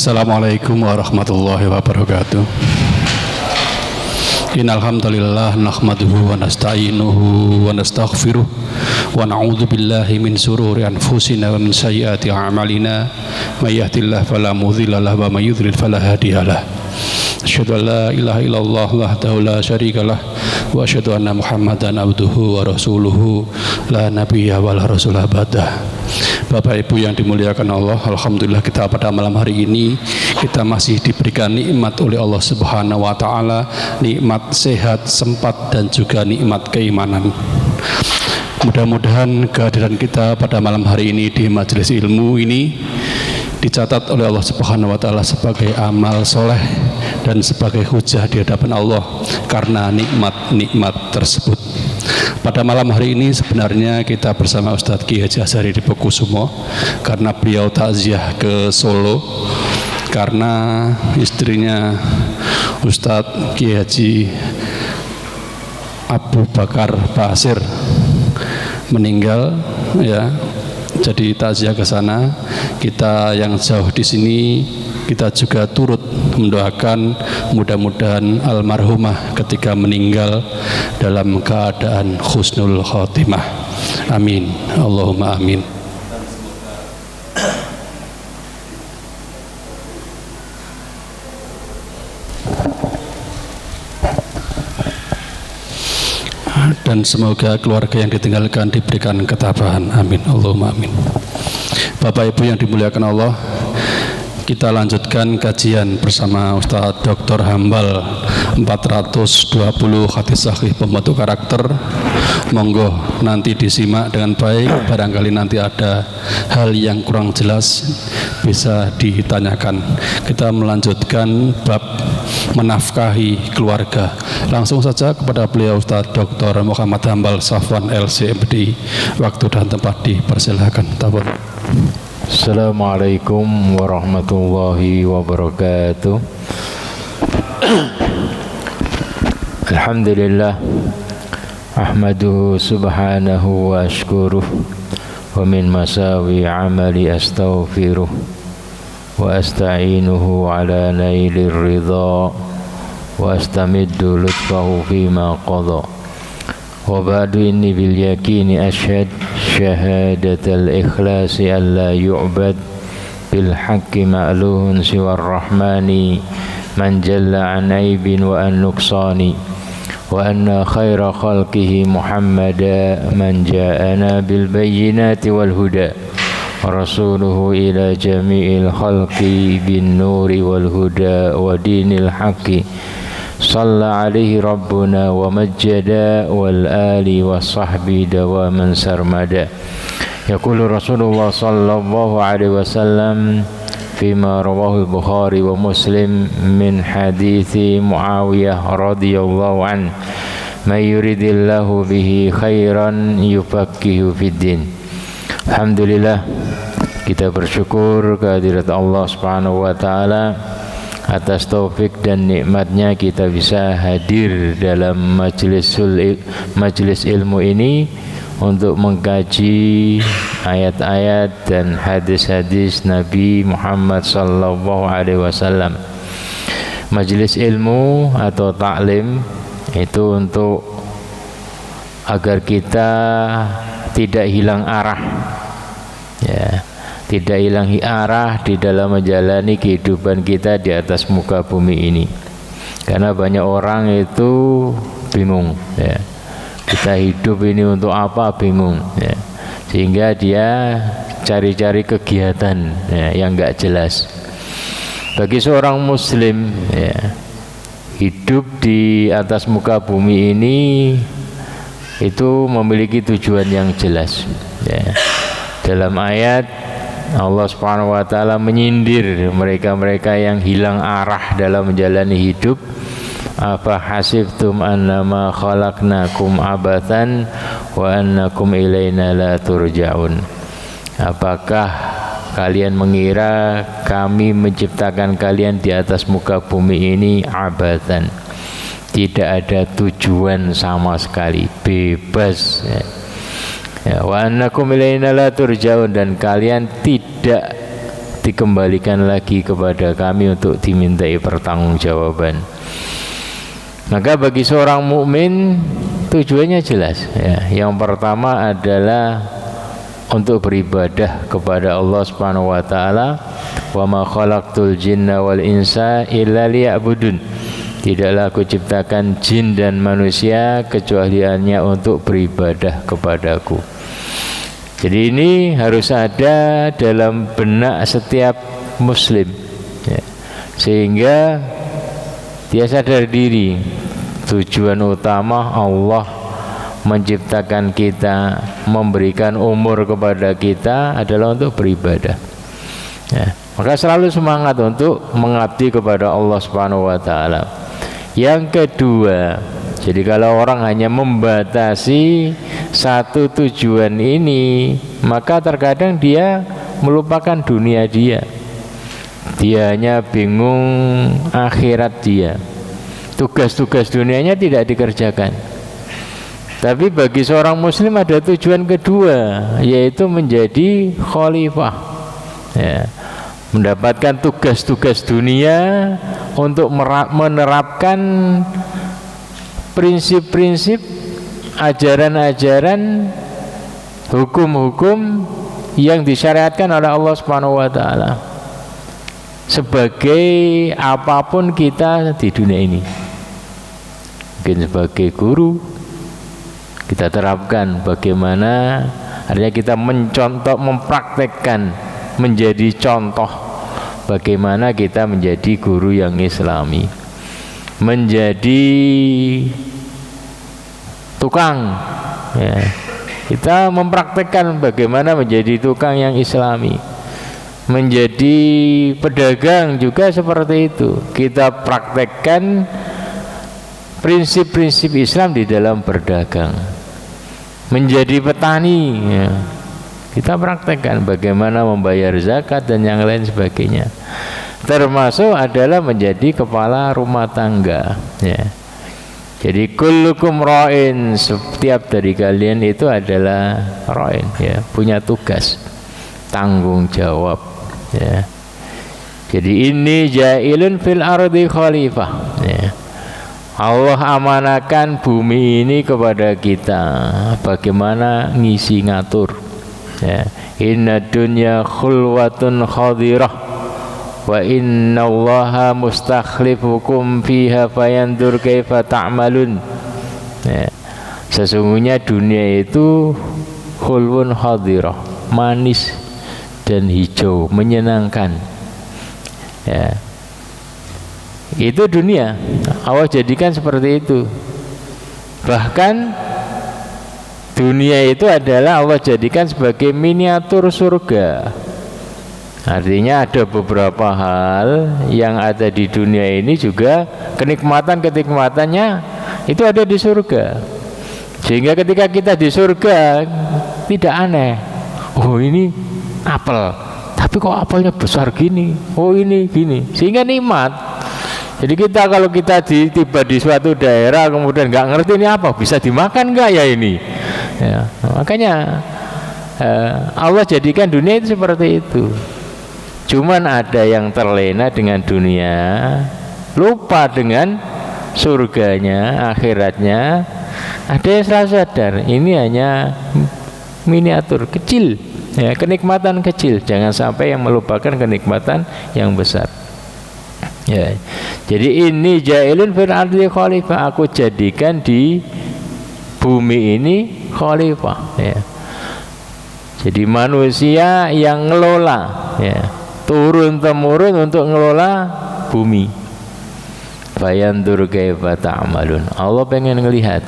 Assalamualaikum warahmatullahi wabarakatuh. Innal hamdalillah nahmaduhu wa nasta'inuhu wa nastaghfiruh wa na'udzu billahi min shururi anfusina wa min sayyiati a'malina may yahdihillahu fala mudilla lahu wa may yudlil fala hadiyalah. Asyhadu an la ilaha illallah wahdahu la syarikalah wa asyhadu anna Muhammadan abduhu wa rasuluhu la nabiyya wa la rasulah ba'dah. Bapak Ibu yang dimuliakan Allah, alhamdulillah kita pada malam hari ini kita masih diberikan nikmat oleh Allah Subhanahu wa taala, nikmat sehat, sempat dan juga nikmat keimanan. Mudah-mudahan kehadiran kita pada malam hari ini di majelis ilmu ini dicatat oleh Allah Subhanahu wa taala sebagai amal soleh dan sebagai hujah di hadapan Allah karena nikmat-nikmat tersebut. Pada malam hari ini sebenarnya kita bersama Ustadz Ki Haji Azhari Dipokusumo karena beliau takziah ke Solo karena istrinya Ustadz Ki Haji Abu Bakar Basir meninggal, ya. Jadi takziah ke sana. Kita yang jauh di sini kita juga turut mendoakan mudah-mudahan almarhumah ketika meninggal dalam keadaan husnul khotimah. Amin. Allahumma amin. Dan semoga keluarga yang ditinggalkan diberikan ketabahan. Amin. Allahumma amin. Bapak Ibu yang dimuliakan Allah, kita lanjutkan kajian bersama Ustadz Dr. Hambal 420 hadis sahih pembentuk karakter. Monggo nanti disimak dengan baik, barangkali nanti ada hal yang kurang jelas bisa ditanyakan. Kita melanjutkan bab menafkahi keluarga. Langsung saja kepada beliau Ustadz Dr. Muhammad Hambal Safwan LCMD. Waktu dan tempat dipersilakan. Assalamualaikum warahmatullahi wabarakatuh. Alhamdulillah, ahmaduhu subhanahu wa ashkuruh, wa min masawi amali astaghfiruh, wa asta'inuhu ala nailir ridha, wa astamiddu lutfahu fima qadha. Wa ba'du inni bil yakini ashhad syahadatal ikhlasi an la yu'bad bil haqqi ma'luhun siwar rahmani man jalla an aibin wa an nuqsani wa anna khaira khalqihi muhammada man ja'ana bil bayyinati wal huda wa rasuluhu ila jami'il khalqi bin nuri wal huda wa dinil haqqi Salla alaihi rabbuna wa majjada wal ali wa sahbi dawaman sarmada. Yaqulu Rasulullah sallallahu alaihi wasallam fima rawahu al-Bukhari wa Muslim min hadithi Muawiyah radhiyallahu an, may yuridillahu bihi khairan yufaqihu fid din. Alhamdulillah, kita bersyukur kehadirat Allah Subhanahu wa taala atas taufik dan nikmatnya kita bisa hadir dalam majelis ilmu ini untuk mengkaji ayat-ayat dan hadis-hadis Nabi Muhammad sallallahu alaihi wasallam. Majelis ilmu atau ta'lim itu untuk agar kita tidak hilang arah, ya, tidak hilang arah di dalam menjalani kehidupan kita di atas muka bumi ini. Karena banyak orang itu bingung, ya. Kita hidup ini untuk apa, bingung, ya. Sehingga dia cari-cari kegiatan, ya, yang enggak jelas. Bagi seorang muslim, ya, hidup di atas muka bumi ini itu memiliki tujuan yang jelas, ya. Dalam ayat Allah Subhanahu wa taala menyindir mereka-mereka yang hilang arah dalam menjalani hidup. Apa hasibtum annama khalaqnakum abathan wa annakum ilaina la turja'un. Apakah kalian mengira kami menciptakan kalian di atas muka bumi ini abathan, tidak ada tujuan sama sekali, bebas, ya. Wa annakum ilaina la turja'un, dan kalian tidak dikembalikan lagi kepada kami untuk dimintai pertanggungjawaban. Maka bagi seorang mukmin tujuannya jelas ya. Yang pertama adalah untuk beribadah kepada Allah Subhanahu wa taala. Wa ma khalaqtul jinna wal insa illa liya'budun. Tidaklah aku ciptakan jin dan manusia kecuali hanya untuk beribadah kepadaku. Jadi ini harus ada dalam benak setiap muslim ya. Sehingga dia sadar diri tujuan utama Allah menciptakan kita, memberikan umur kepada kita adalah untuk beribadah ya. Maka selalu semangat untuk mengabdi kepada Allah Subhanahu wa taala. Yang kedua, jadi kalau orang hanya membatasi satu tujuan ini, maka terkadang dia melupakan dunia dia. Dia hanya bingung akhirat dia. Tugas-tugas dunianya tidak dikerjakan. Tapi bagi seorang muslim ada tujuan kedua, yaitu menjadi khalifah ya. Mendapatkan tugas-tugas dunia untuk menerapkan prinsip-prinsip, ajaran-ajaran, hukum-hukum yang disyariatkan oleh Allah Subhanahu wa taala. Sebagai apapun kita di dunia ini, mungkin sebagai guru kita terapkan bagaimana artinya kita mencontoh, mempraktekkan, menjadi contoh bagaimana kita menjadi guru yang islami, menjadi tukang ya. Kita mempraktekkan bagaimana menjadi tukang yang islami, menjadi pedagang juga seperti itu. Kita praktekkan prinsip-prinsip Islam di dalam berdagang. Menjadi petani ya. Kita praktekkan bagaimana membayar zakat dan yang lain sebagainya. Termasuk adalah menjadi kepala rumah tangga ya. Jadi kullukum ra'in, setiap dari kalian itu adalah ra'in ya, punya tugas, tanggung jawab ya. Jadi ini ja'ilun fil ardi khalifah ya. Allah amanahkan bumi ini kepada kita, bagaimana ngisi ngatur ya. Inna dunya khulwatun khadirah wa inna allaha mustakhlifukum fiha fayandur kaifa ta'malun ya. Sesungguhnya dunia itu khulwun khadirah, manis dan hijau, menyenangkan ya. Itu dunia Allah jadikan seperti itu. Bahkan dunia itu adalah Allah jadikan sebagai miniatur surga. Artinya ada beberapa hal yang ada di dunia ini juga kenikmatan-kenikmatannya itu ada di surga. Sehingga ketika kita di surga tidak aneh, oh ini apel, tapi kok apelnya besar gini, oh ini gini, sehingga nikmat. Jadi kita kalau kita tiba di suatu daerah kemudian nggak ngerti ini apa, bisa dimakan nggak ya ini ya, makanya Allah jadikan dunia itu seperti itu. Cuman ada yang terlena dengan dunia, lupa dengan surganya, akhiratnya. Ada yang selalu sadar ini hanya miniatur kecil ya, kenikmatan kecil. Jangan sampai yang melupakan kenikmatan yang besar ya. Jadi ini ja'ilun fil ardi khalifah, aku jadikan di bumi ini khalifah ya. Jadi manusia yang ngelola ya, turun temurun untuk ngelola bumi. Fayandur kaifa ta'malun, Allah pengen ngelihat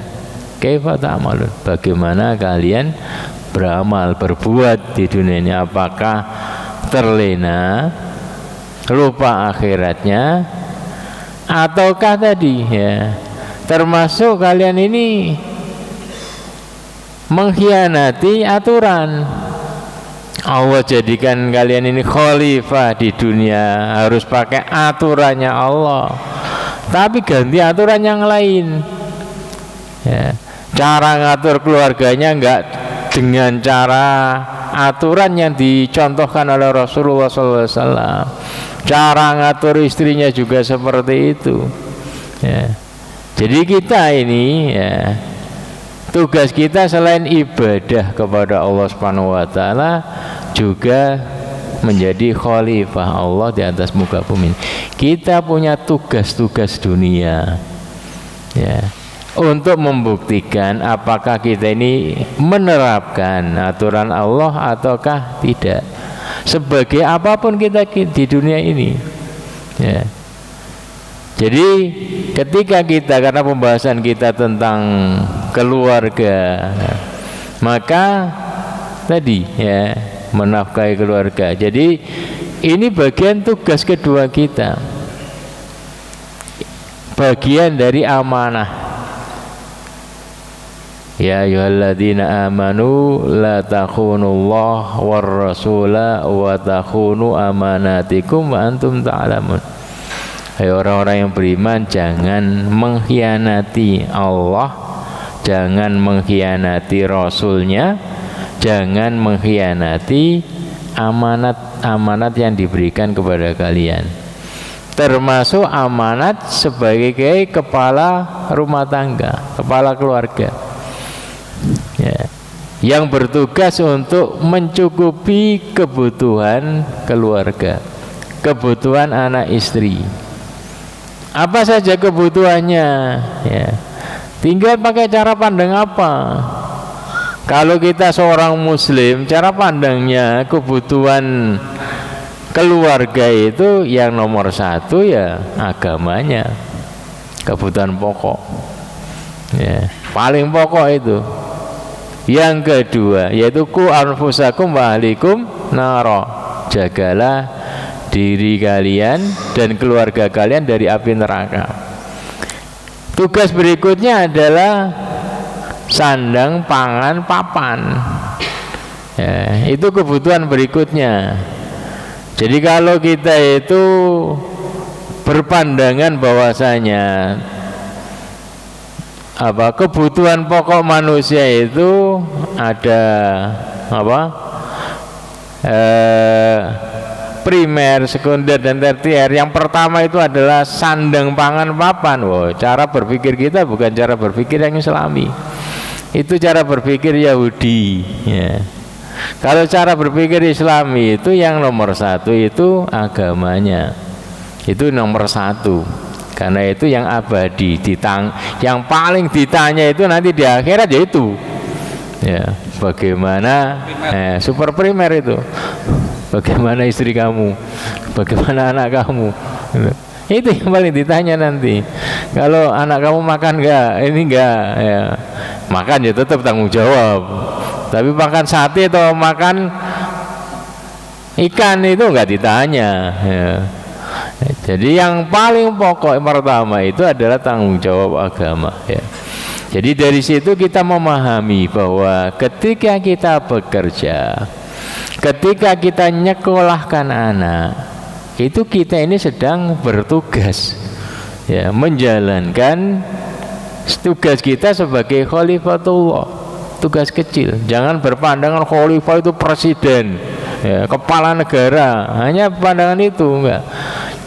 kaifa ta'malun, bagaimana kalian beramal, berbuat di dunia ini. Apakah terlena, lupa akhiratnya, ataukah tadi ya termasuk kalian ini mengkhianati aturan. Allah jadikan kalian ini khalifah di dunia, harus pakai aturannya Allah, tapi ganti aturan yang lain ya. Cara ngatur keluarganya enggak dengan cara aturan yang dicontohkan oleh Rasulullah SAW. Cara ngatur istrinya juga seperti itu. Ya. Jadi kita ini, ya, tugas kita selain ibadah kepada Allah Subhanahu wa taala juga menjadi khalifah Allah di atas muka bumi. Kita punya tugas-tugas dunia, ya, untuk membuktikan apakah kita ini menerapkan aturan Allah ataukah tidak. Sebagai apapun kita di dunia ini, ya. Jadi ketika kita, karena pembahasan kita tentang keluarga, maka tadi, ya, menafkahi keluarga. Jadi ini bagian tugas kedua kita, bagian dari amanah. Ya ayyuhalladzina amanu la takhunullah war rasula wa takhunu amanatikum wa antum ta'lamun. Hai orang-orang yang beriman, jangan mengkhianati Allah, jangan mengkhianati Rasulnya, jangan mengkhianati amanat-amanat yang diberikan kepada kalian, termasuk amanat sebagai kepala rumah tangga, kepala keluarga, ya, yang bertugas untuk mencukupi kebutuhan keluarga, kebutuhan anak istri. Apa saja kebutuhannya, ya, tinggal pakai cara pandang apa. Kalau kita seorang muslim, cara pandangnya kebutuhan keluarga itu yang nomor satu, ya, agamanya, kebutuhan pokok, ya, paling pokok itu. Yang kedua yaitu ku anfusakum wa ahlikum nara, jagalah diri kalian dan keluarga kalian dari api neraka. Tugas berikutnya adalah sandang, pangan, papan, ya, itu kebutuhan berikutnya. Jadi kalau kita itu berpandangan bahwasanya kebutuhan pokok manusia itu ada primer, sekunder, dan tersier. Yang pertama itu adalah sandang, pangan, papan. Cara berpikir kita bukan cara berpikir yang Islami, itu cara berpikir Yahudi, ya. Kalau cara berpikir Islami itu yang nomor satu itu agamanya, itu nomor satu, karena itu yang abadi, yang paling ditanya itu nanti di akhirat, yaitu, ya, bagaimana super primer itu, bagaimana istri kamu, bagaimana anak kamu, itu yang paling ditanya nanti. Kalau anak kamu makan enggak, ya, makan ya tetap tanggung jawab. Tapi makan sate atau makan ikan itu enggak ditanya, ya. Jadi yang paling pokok pertama itu adalah tanggung jawab agama, ya. Jadi dari situ kita memahami bahwa ketika kita bekerja, ketika kita nyekolahkan anak, itu kita ini sedang bertugas, ya, menjalankan tugas kita sebagai khalifatullah, tugas kecil. Jangan berpandangan khalifah itu presiden, ya, kepala negara, hanya pandangan itu, enggak.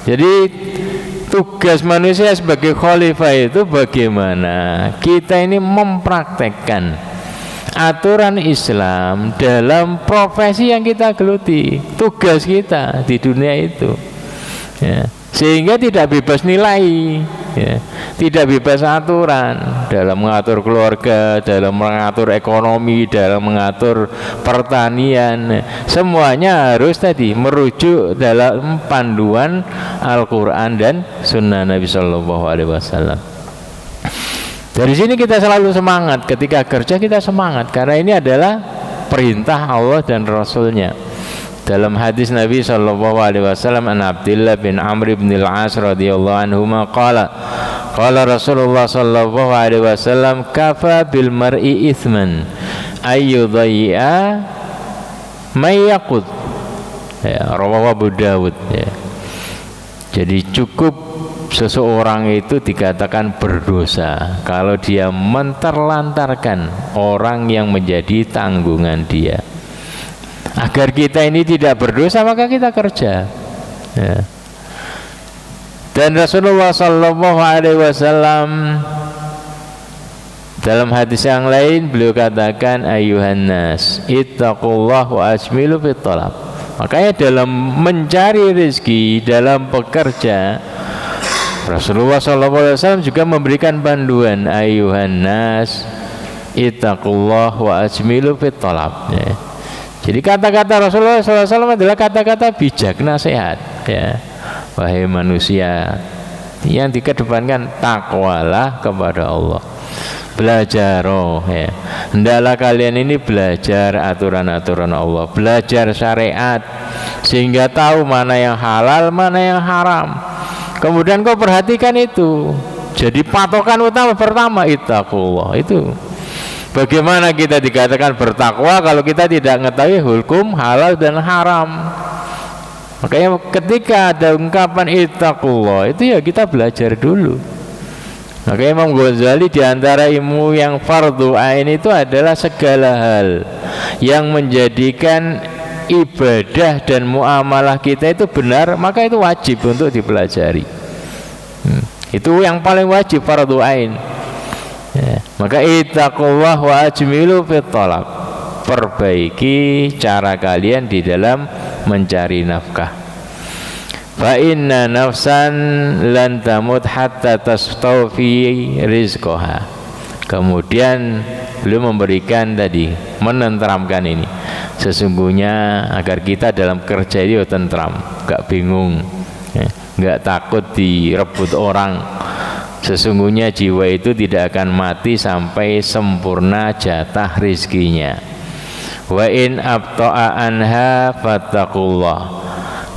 Jadi tugas manusia sebagai khalifah itu bagaimana kita ini mempraktekkan aturan Islam dalam profesi yang kita geluti, tugas kita di dunia itu, ya, sehingga tidak bebas nilai, ya, tidak bebas aturan dalam mengatur keluarga, dalam mengatur ekonomi, dalam mengatur pertanian. Semuanya harus tadi merujuk dalam panduan Al-Quran dan Sunnah Nabi Sallallahu Alaihi Wasallam. Dari sini kita selalu semangat, ketika kerja kita semangat, karena ini adalah perintah Allah dan Rasulnya. Dalam hadis Nabi Sallallahu Alaihi Wasallam, an Abdullah bin Amr bin al-As radhiyallahu anhuma qala Rasulullah Sallallahu Alaihi Wasallam, kafa bil mar'i ithman ayyudhai'a may yaqud, ya, rawahu Abu Dawud, ya. Jadi cukup seseorang itu dikatakan berdosa kalau dia menterlantarkan orang yang menjadi tanggungan dia. agar kita ini tidak berdosa, maka kita kerja. Ya. Dan Rasulullah Sallallahu Alaihi Wasallam dalam hadis yang lain beliau katakan, ayuhan nas ittaqullah wa ajmilu fit talab. Makanya dalam mencari rezeki, dalam bekerja, Rasulullah SAW juga memberikan panduan, ayuhan nas ittaqullah wa ajmilu fit talab. Ya. Jadi kata-kata Rasulullah SAW adalah kata-kata bijak, nasihat. Ya. Wahai manusia, yang dikedepankan takwalah kepada Allah. Belajar, ya. Hendaklah kalian ini belajar aturan-aturan Allah, belajar syariat, sehingga tahu mana yang halal, mana yang haram. Kemudian kau perhatikan itu. Jadi patokan utama pertama ittaqullah. Itu bagaimana kita dikatakan bertakwa kalau kita tidak mengetahui hukum halal dan haram. Makanya ketika ada ungkapan ittaqullah, itu ya kita belajar dulu. Makanya Imam Ghazali diantara ilmu yang fardu ain itu adalah segala hal yang menjadikan ibadah dan muamalah kita itu benar, maka itu wajib untuk dipelajari. Itu yang paling wajib, fardu ain. Ya. Maka ittaqullah wa ajmilu fit talab. Perbaiki cara kalian di dalam mencari nafkah. Fa inna nafsan lan tamut hatta tastawfi rizqaha. Kemudian beliau memberikan tadi, menenteramkan ini. Sesungguhnya agar kita dalam kerja itu tentram, gak bingung, gak takut direbut orang. Sesungguhnya jiwa itu tidak akan mati sampai sempurna jatah rizkinya. Wa in abta'a anha fattaqullah.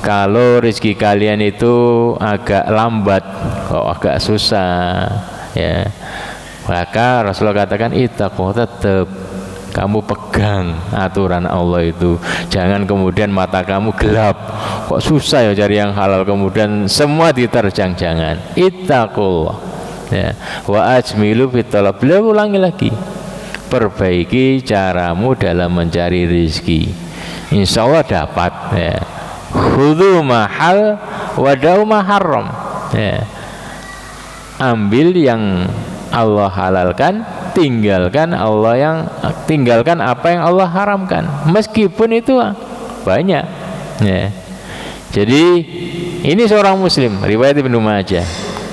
Kalau rezeki kalian itu agak lambat, kok agak susah, ya, maka Rasulullah katakan ittaqullah, tetap kamu pegang aturan Allah itu. Jangan kemudian mata kamu gelap, kok susah ya cari yang halal, kemudian semua diterjang. Jangan. Ittaqullah, ya. Wa ajmilu fit talab. Beliau ulangi lagi, perbaiki caramu dalam mencari rezeki, insya Allah dapat. Ya. Khudhu mahal wadau maharram. Ya. Ambil yang Allah halalkan, tinggalkan apa yang Allah haramkan, meskipun itu banyak. Ya. Jadi ini seorang muslim, riwayat Ibnu Majah.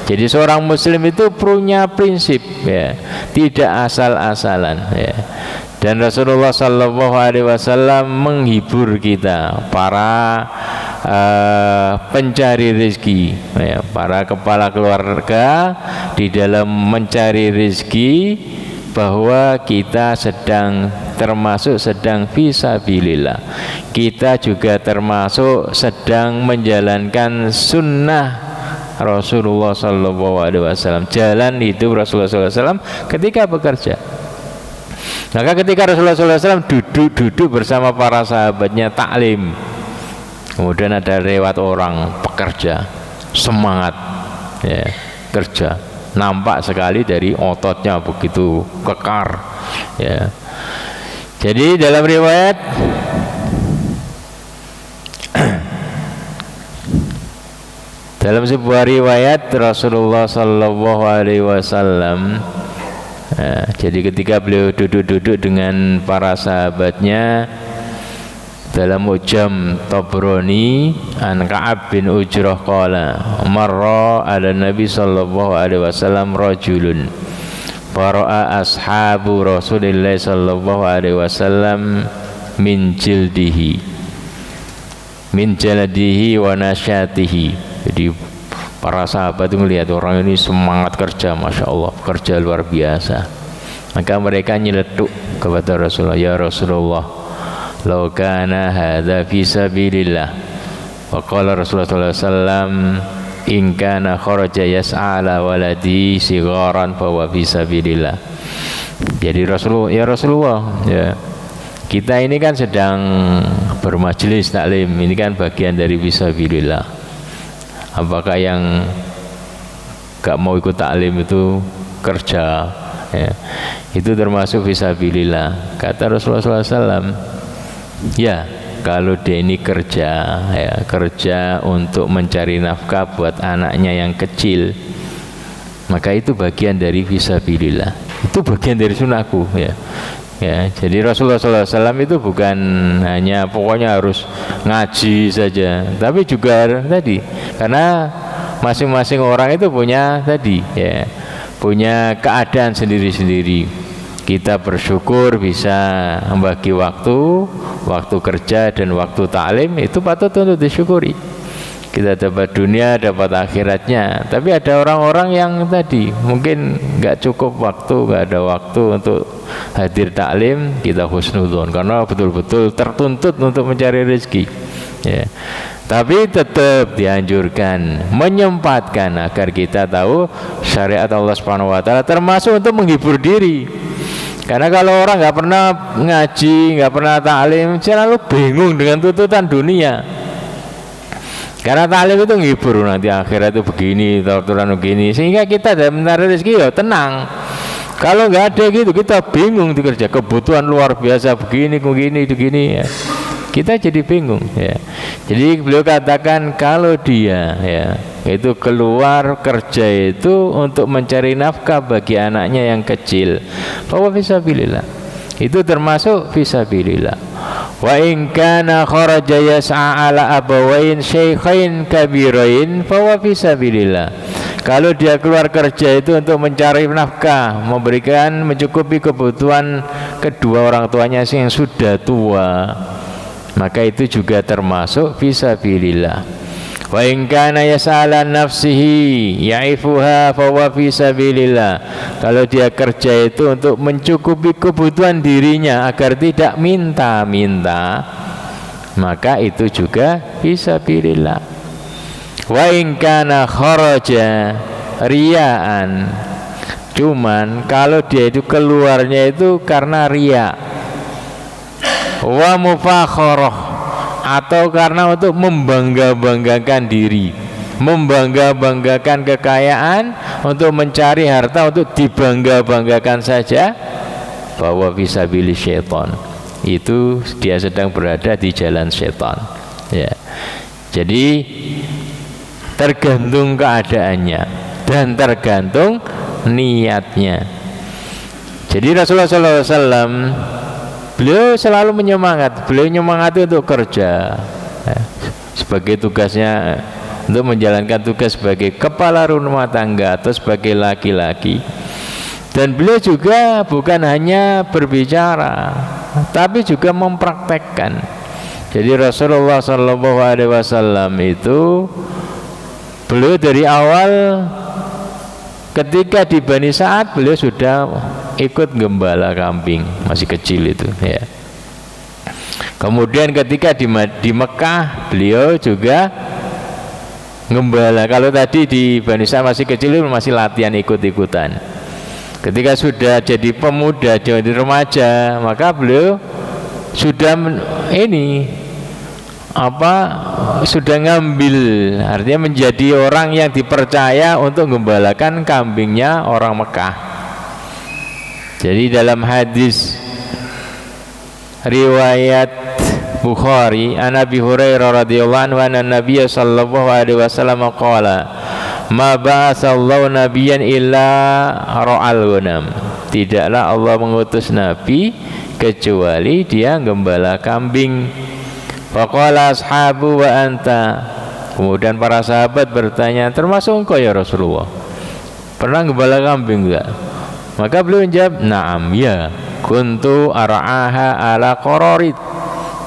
Jadi seorang muslim itu punya prinsip, ya, tidak asal-asalan, ya. Dan Rasulullah Sallallahu Alaihi Wasallam menghibur kita para pencari rezeki, ya, para kepala keluarga di dalam mencari rezeki, bahwa kita sedang fisabilillah. Kita juga termasuk sedang menjalankan sunnah Rasulullah Sallallahu Alaihi Wasallam, jalan hidup Rasulullah Sallallahu Alaihi Wasallam ketika bekerja. Maka ketika Rasulullah SAW duduk bersama para sahabatnya taklim, kemudian ada lewat orang pekerja, semangat, ya, kerja, nampak sekali dari ototnya begitu kekar, ya. Jadi dalam riwayat dalam sebuah riwayat Rasulullah Sallallahu Alaihi Wasallam, jadi ketika beliau duduk dengan para sahabatnya, dalam Ujam Tabrani an Ka'ab bin Ujrah qala marra ala Nabi Sallallahu Alaihi Wasallam rajulun fara'a ashabu Rasulillah Sallallahu Alaihi Wasallam min jaldihi wa nasyatihi. Jadi para sahabat itu melihat orang ini semangat kerja, Masya Allah, kerja luar biasa. Maka mereka nyeletuk kepada Rasulullah, ya Rasulullah, law kana hadza fi sabilillah. Wa qala Rasulullah sallallahu alaihi wasallam, in kana kharaja yas'a ala waladi sigharan fa huwa fi sabilillah. Jadi Rasulullah, ya Rasulullah, ya, kita ini kan sedang bermajelis taklim, ini kan bagian dari fisabilillah. Apakah yang gak mau ikut taklim itu kerja, ya, itu termasuk fisabilillah? Kata Rasulullah SAW, ya, kalau dia ini kerja, ya, kerja untuk mencari nafkah buat anaknya yang kecil, maka itu bagian dari fisabilillah, itu bagian dari sunahku, ya. Ya, jadi Rasulullah SAW itu bukan hanya pokoknya harus ngaji saja, tapi juga tadi, karena masing-masing orang itu punya tadi, ya, punya keadaan sendiri-sendiri. Kita bersyukur bisa membagi waktu kerja dan waktu ta'lim, itu patut untuk disyukuri. Kita dapat dunia, dapat akhiratnya. Tapi ada orang-orang yang tadi mungkin nggak cukup waktu, nggak ada waktu untuk hadir taklim, kita husnudzon karena betul-betul tertuntut untuk mencari rezeki, ya. Tapi tetap dianjurkan menyempatkan agar kita tahu syariat Allah Subhanahu wa taala, termasuk untuk menghibur diri. Karena kalau orang nggak pernah ngaji, nggak pernah taklim, selalu bingung dengan tuntutan dunia. Karena taklim itu menghibur, nanti akhirat itu begini, aturan begini, sehingga kita dalam mencari rezeki ya tenang. Kalau nggak ada gitu, kita bingung dikerja, kebutuhan luar biasa begini ya. Kita jadi bingung, ya. Jadi beliau katakan kalau dia, ya, itu keluar kerja itu untuk mencari nafkah bagi anaknya yang kecil, bahwa fisabilillah, itu termasuk fisabilillah. Wa in kana kharaja yas'a ala abawain syaikhain kabirain fa huwa fisabilillah. Kalau dia keluar kerja itu untuk mencari nafkah, mencukupi kebutuhan kedua orang tuanya yang sudah tua, maka itu juga termasuk fisabilillah. Wa in kana yas'ala nafsihi ya'ifuha fa huwa fisabilillah. Kalau dia kerja itu untuk mencukupi kebutuhan dirinya agar tidak minta-minta, maka itu juga fisabilillah. Wa in kana kharaja riyaan, cuman kalau dia itu keluarnya itu karena riya, wa mufakharah, atau karena untuk membangga-banggakan diri, membangga-banggakan kekayaan, untuk mencari harta untuk dibangga-banggakan saja, bahwa fisabilil syaitan, itu dia sedang berada di jalan syaitan, ya. Jadi tergantung keadaannya dan tergantung niatnya. Jadi Rasulullah SAW beliau selalu menyemangati untuk kerja, ya, sebagai tugasnya, untuk menjalankan tugas sebagai kepala rumah tangga atau sebagai laki-laki. Dan beliau juga bukan hanya berbicara, tapi juga mempraktekkan. Jadi Rasulullah SAW itu beliau dari awal ketika di Bani Sa'ad beliau sudah ikut gembala kambing, masih kecil itu, ya. Kemudian ketika di Mekah beliau juga gembala. Kalau tadi di Bani Sa'ad masih kecil, masih latihan ikut-ikutan. Ketika sudah jadi pemuda, jadi remaja, maka beliau sudah sudah ngambil, artinya menjadi orang yang dipercaya untuk menggembalakan kambingnya orang Mekah. Jadi dalam hadis riwayat Bukhari, an Abi Hurairah radhiyallahu anhu, anna Nabiy sallallahu alaihi wasallam qala, ma ba'atsallahu nabiyyan illa ra'al ghanam. Tidaklah Allah mengutus nabi kecuali dia gembala kambing. Faqala ashabu wa anta. Kemudian para sahabat bertanya, termasuk engkau ya Rasulullah, pernah gembala kambing enggak? Maka beliau menjawab, na'am, ya, kuntu ar'aha ala qararid.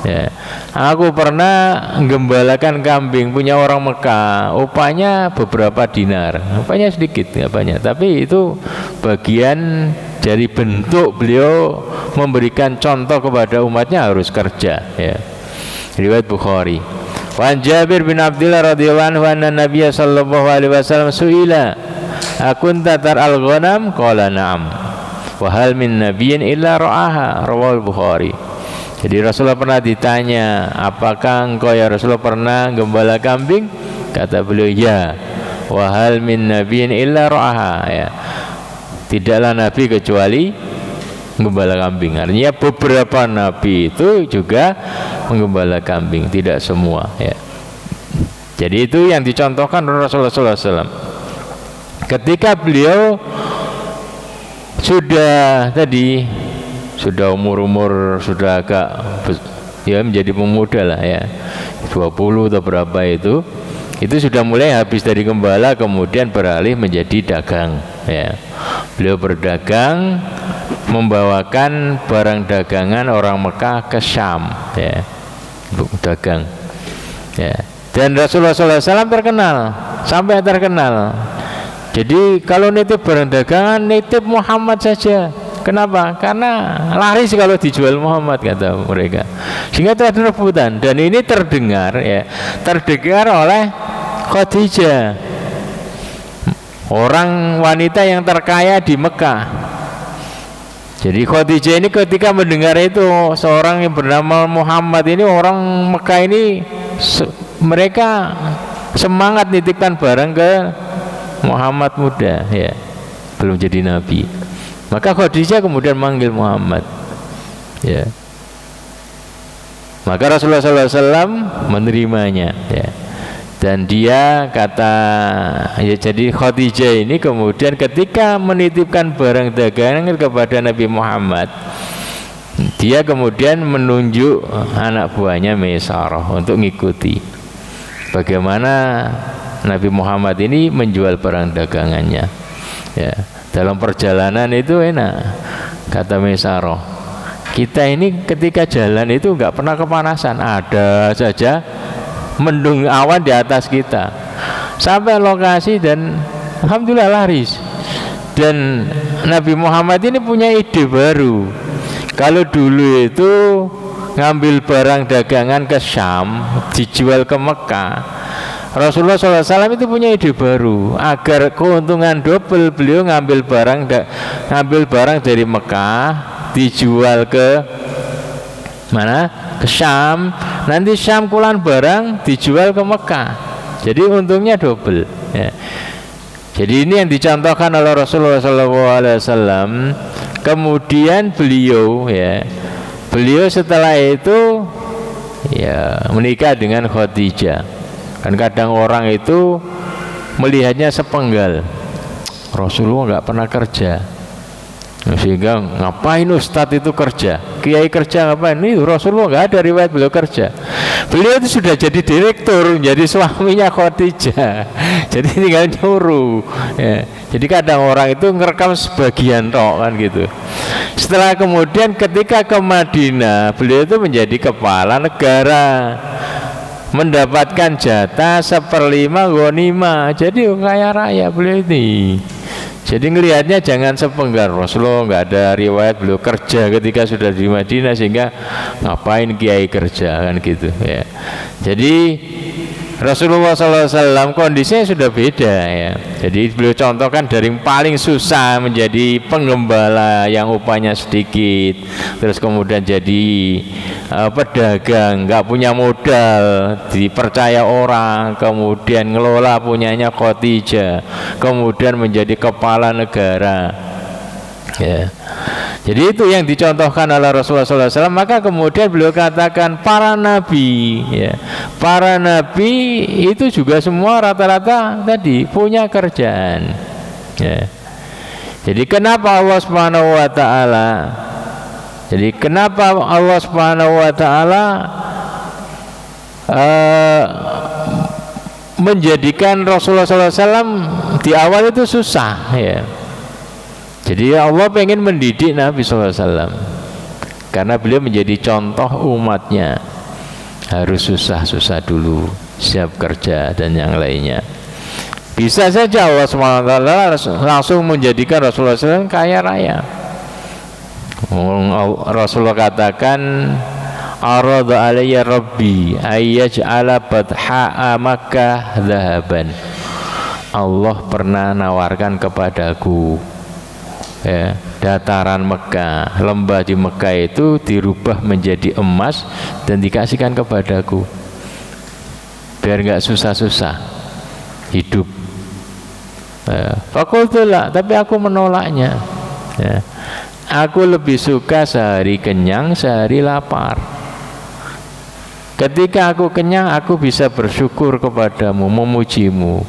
Ya, aku pernah gembalakan kambing punya orang Mekah, upahnya beberapa dinar, upahnya sedikit, nggak banyak, tapi itu bagian dari bentuk beliau memberikan contoh kepada umatnya harus kerja, ya. Riwayat Bukhari. Wan Jabir bin Abdullah radhiyallahu anhu, anna Nabiy sallallahu alaihi wasallam suila akunta tar'al ghanam, qala na'am, wa hal min nabiyyin illa ra'aha, rawahul Bukhari. Jadi Rasulullah pernah ditanya, apakah engkau ya Rasulullah pernah gembala kambing? Kata beliau, ya. Wa hal min nabiyyin illa ra'aha, ya. Tidaklah nabi kecuali menggembala kambing. Artinya beberapa nabi itu juga menggembala kambing, tidak semua ya. Jadi itu yang dicontohkan Rasulullah SAW. Ketika beliau sudah umur sudah agak ya menjadi pemuda lah ya, 20 atau berapa itu sudah mulai habis dari gembala, kemudian beralih menjadi dagang ya. Beliau berdagang, membawakan barang dagangan orang Mekah ke Syam ya, untuk dagang ya. Dan Rasulullah SAW terkenal, sampai terkenal. Jadi kalau nitip barang dagangan, nitip Muhammad saja. Kenapa? Karena laris kalau dijual Muhammad, kata mereka. Sehingga itu ada rebutan. Dan ini terdengar oleh Khadijah, orang wanita yang terkaya di Mekah. Jadi Khadijah ini ketika mendengar itu, seorang yang bernama Muhammad ini, orang Mekah ini mereka semangat nitipkan barang ke Muhammad muda ya, belum jadi nabi. Maka Khadijah kemudian manggil Muhammad ya. Maka Rasulullah SAW menerimanya ya. Dan dia kata ya, jadi Khadijah ini kemudian ketika menitipkan barang dagangan kepada Nabi Muhammad, dia kemudian menunjuk anak buahnya Maisarah untuk mengikuti bagaimana Nabi Muhammad ini menjual barang dagangannya ya. Dalam perjalanan itu enak, kata Maisarah, kita ini ketika jalan itu nggak pernah kepanasan, ada saja mendung awan di atas kita, sampai lokasi dan alhamdulillah laris. Dan Nabi Muhammad ini punya ide baru. Kalau dulu itu ngambil barang dagangan ke Syam dijual ke Mekah, Rasulullah SAW itu punya ide baru agar keuntungan double. Beliau ngambil barang dari Mekah dijual ke mana? Ke Syam. Nanti Syam kulan barang dijual ke Mekah. Jadi untungnya double ya. Jadi ini yang dicontohkan oleh Rasulullah SAW. Kemudian beliau setelah itu ya menikah dengan Khadijah. Kan kadang orang itu melihatnya sepenggal, Rasulullah nggak pernah kerja, sehingga ngapain Ustadz itu kerja, kiai kerja ngapain? Ini Rasulullah nggak ada riwayat beliau kerja. Beliau itu sudah jadi direktur, jadi suaminya Khadijah, jadi tinggal nyuruh ya. Jadi kadang orang itu ngerekam sebagian tok kan gitu. Setelah kemudian ketika ke Madinah, beliau itu menjadi kepala negara, mendapatkan jatah 1/5 ghanimah. Jadi kaya raya beliau ini. Jadi ngelihatnya jangan sepenggal, Rasulullah nggak ada riwayat beliau kerja ketika sudah di Madinah, sehingga ngapain kiai kerja kan gitu ya. Jadi Rasulullah SAW kondisinya sudah beda ya. Jadi beliau contohkan dari paling susah menjadi penggembala yang upahnya sedikit, terus kemudian jadi pedagang, nggak punya modal, dipercaya orang, kemudian ngelola punyanya Khadijah, kemudian menjadi kepala negara ya. Jadi itu yang dicontohkan oleh Rasulullah SAW. Maka kemudian beliau katakan para nabi ya, para nabi itu juga semua rata-rata tadi punya kerjaan ya. Jadi kenapa Allah Subhanahu wa taala menjadikan Rasulullah SAW di awal itu susah ya. Jadi Allah pengen mendidik Nabi SAW karena beliau menjadi contoh umatnya, harus susah-susah dulu, siap kerja dan yang lainnya. Bisa saja Allah SWT langsung menjadikan Rasulullah SAW kaya raya. Rasulullah katakan, arada alayya rabbi ayyaj'ala badha'a Makkah dhahaban. Allah pernah nawarkan kepadaku ya, dataran Mekah, lembah di Mekah itu dirubah menjadi emas dan dikasihkan kepadaku biar nggak susah-susah hidup. Fakultulah, tapi aku menolaknya ya. aku lebih suka sehari kenyang, sehari lapar. Ketika aku kenyang, aku bisa bersyukur kepadamu, memujimu.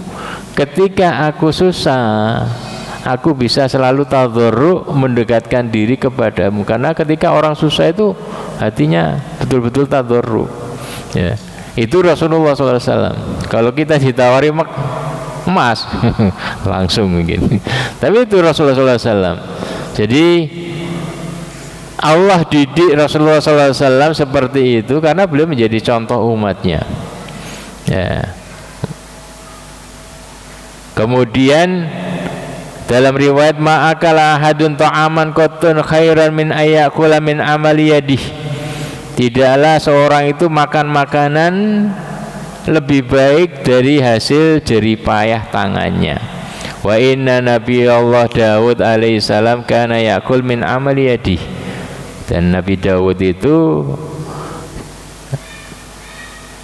Ketika aku susah, aku bisa selalu tadarru, mendekatkan diri kepadamu. Karena ketika orang susah itu hatinya betul-betul tadarru. Ya. Itu Rasulullah SAW. Kalau kita ditawari emas langsung mungkin. Tapi itu Rasulullah SAW. Jadi Allah didik Rasulullah SAW seperti itu karena beliau menjadi contoh umatnya. Ya. Kemudian dalam riwayat ma'akala ahadun ta'aman qattun khairan min ayakula min amali yadih. Tidaklah seorang itu makan makanan lebih baik dari hasil jerih payah tangannya. Wa inna Nabi Allah Daud alaihissalam kana yakul min amali yadih. Dan Nabi Daud itu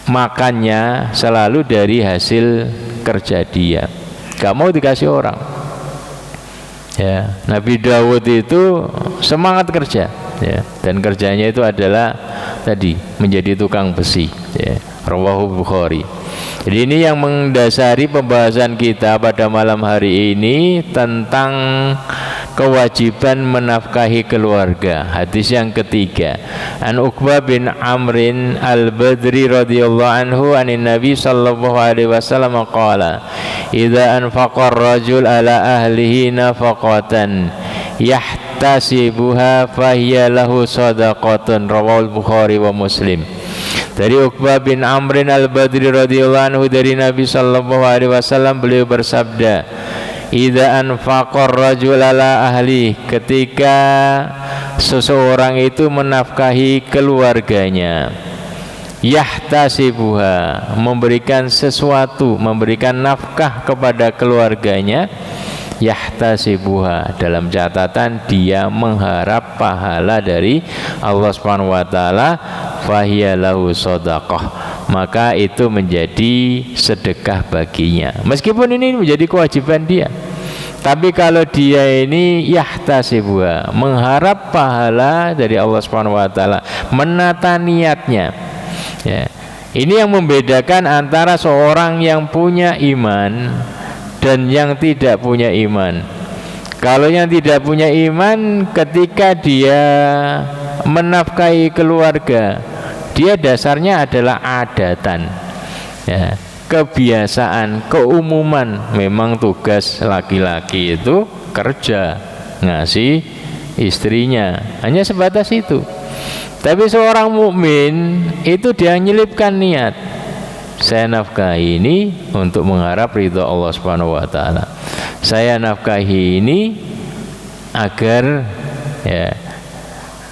makannya selalu dari hasil kerja dia, gak mau dikasih orang. Ya, Nabi Daud itu semangat kerja, ya, dan kerjanya itu adalah tadi menjadi tukang besi, ya. Rawahu Bukhari. Jadi ini yang mendasari pembahasan kita pada malam hari ini tentang kewajiban menafkahi keluarga. Hadis yang ketiga, An Uqbah bin Amrin al-Badri radhiyallahu anhu anin Nabi sallallahu alaihi wasallam qala, "Idza anfaqa ar-rajul ala ahlihi nafaqatan yahtasibuha fahiya lahu shadaqatun." Rawahul Bukhari wa Muslim. Dari Uqbah bin Amrin al-Badri radhiyallahu anhu dari Nabi sallallahu alaihi wasallam, beliau bersabda, idza anfaqar rajul ala ahli, ketika seseorang itu menafkahi keluarganya, yahtasibuha, memberikan sesuatu, memberikan nafkah kepada keluarganya, yahtasibuha, dalam catatan dia mengharap pahala dari Allah Subhanahu wa taala, fahiya lahu shadaqah, maka itu menjadi sedekah baginya. Meskipun ini menjadi kewajiban dia, tapi kalau dia ini yahtasibuha, mengharap pahala dari Allah Subhanahu wa taala, menata niatnya, ya. Ini yang membedakan antara seorang yang punya iman dan yang tidak punya iman. Kalau yang tidak punya iman, ketika dia menafkahi keluarga, dia dasarnya adalah adatan, ya, kebiasaan, keumuman. Memang tugas laki-laki itu kerja, ngasih istrinya, hanya sebatas itu. Tapi seorang mukmin itu dia nyelipkan niat, saya nafkahi ini untuk mengharap ridha Allah Subhanahu wa taala. Saya nafkahi ini agar, ya,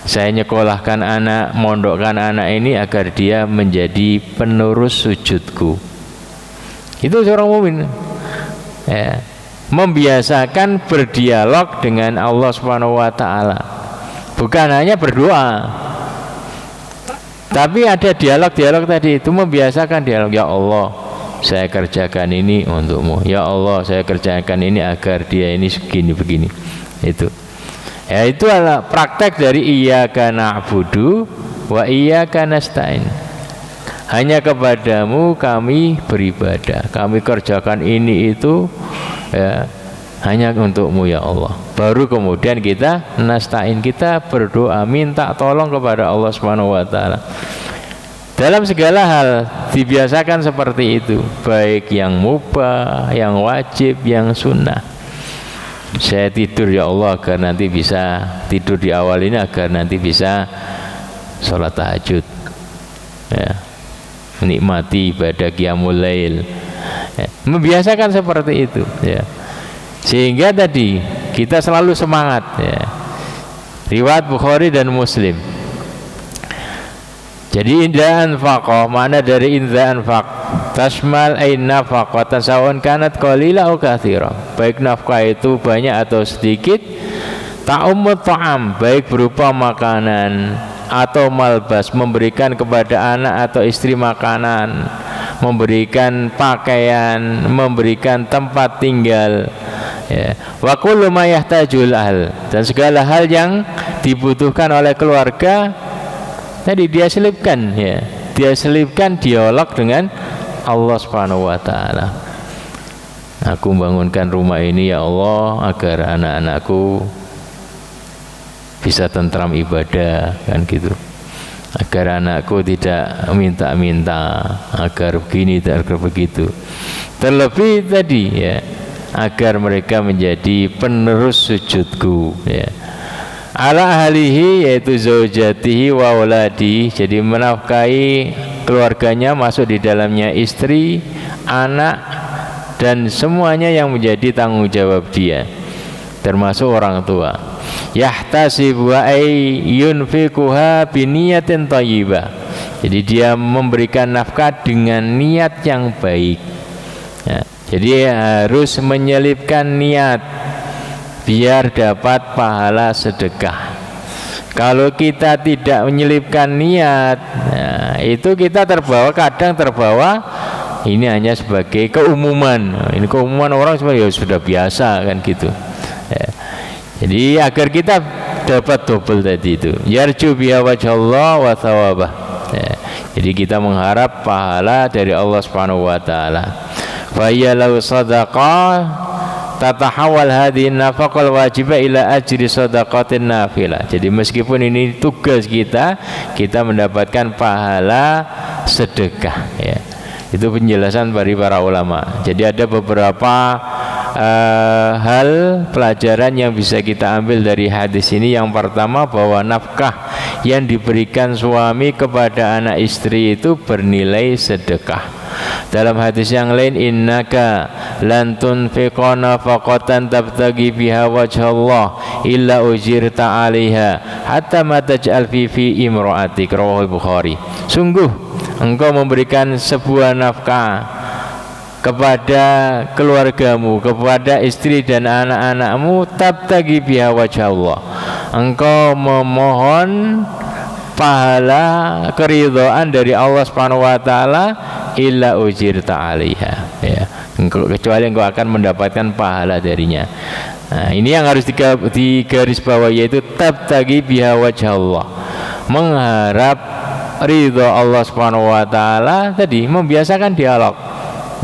saya nyekolahkan anak, mondokkan anak ini agar dia menjadi penerus sujudku. Itu seorang mukmin, ya, membiasakan berdialog dengan Allah Subhanahu wa taala. Bukan hanya berdoa, tapi ada dialog-dialog tadi itu, membiasakan dialog. Ya Allah, saya kerjakan ini untukmu. Ya Allah, saya kerjakan ini agar dia ini segini begini. Itu, ya, itu adalah praktek dari iyyaka na'budu wa iyyaka nasta'in. Hanya kepadamu kami beribadah, kami kerjakan ini itu, ya, hanya untukmu ya Allah. Baru kemudian kita nasta'in, kita berdoa, minta tolong kepada Allah Subhanahu wa taala. Dalam segala hal dibiasakan seperti itu, baik yang mubah, yang wajib, yang sunnah. Saya tidur ya Allah agar nanti bisa tidur di awal ini, agar nanti bisa sholat tahajud, ya, menikmati ibadah qiyamul lail, ya. Membiasakan seperti itu, ya. Sehingga tadi kita selalu semangat, ya. Riwayat Bukhari dan Muslim. Jadi idza anfaqa, makna dari idza anfaq tasmal ay nafaqatan sawan kanat qalila aw katsira, baik nafkah itu banyak atau sedikit, ta'ummut ta'am, baik berupa makanan atau malbas, memberikan kepada anak atau istri makanan, memberikan pakaian, memberikan tempat tinggal, ya. Wa kullu ma yahtajul ahl, dan segala hal yang dibutuhkan oleh keluarga tadi dia selipkan, ya. Dia selipkan dialog dengan Allah Subhanahu wa taala. Aku bangunkan rumah ini ya Allah agar anak-anakku bisa tentram ibadah, kan gitu. Agar anakku tidak minta-minta, agar begini, agar begitu. Terlebih tadi, ya, agar mereka menjadi penerus sujudku, ya. Ala ahlihi, yaitu zaujatihi wa waladi, jadi menafkahi keluarganya, masuk di dalamnya istri, anak, dan semuanya yang menjadi tanggung jawab dia, termasuk orang tua. Yahtasibu ay yunfiquha biniyatin thayyibah, jadi dia memberikan nafkah dengan niat yang baik, ya. Jadi harus menyelipkan niat biar dapat pahala sedekah. Kalau kita tidak menyelipkan niat, nah, itu kita kadang terbawa ini hanya sebagai keumuman. Ini keumuman orang sebenarnya sudah biasa, kan gitu, ya. Jadi agar kita dapat double tadi itu, yarju biha wajhallah wa thawabah, ya. Jadi kita mengharap pahala dari Allah Subhanahu wa taala. Fa ya law sadaqah tatahawal hadhihi nafaqal wajibah ila ajri sadaqatin nafilah. Jadi meskipun ini tugas kita mendapatkan pahala sedekah, ya. Itu penjelasan dari para ulama. Jadi ada beberapa hal pelajaran yang bisa kita ambil dari hadis ini. Yang pertama, bahwa nafkah yang diberikan suami kepada anak istri itu bernilai sedekah. Dalam hadis yang lain, innaka lan tunfiqa nafaqatan tabtagi biha wajhallah illa ujirta 'alaiha hatta ma taj'al fi imra'atik, rawahul Bukhari. Sungguh engkau memberikan sebuah nafkah kepada keluargamu, kepada istri dan anak-anakmu, tabtagi biha wajhallah, engkau memohon pahala keridhaan dari Allah Subhanahu wa taala, illa ujirta 'alaiha, ya. Kecuali engkau akan mendapatkan pahala darinya. Nah, ini yang harus digarisbawahi, yaitu tabtagi biha wajhallah, mengharap ridha Allah Subhanahu wa taala. Tadi membiasakan dialog.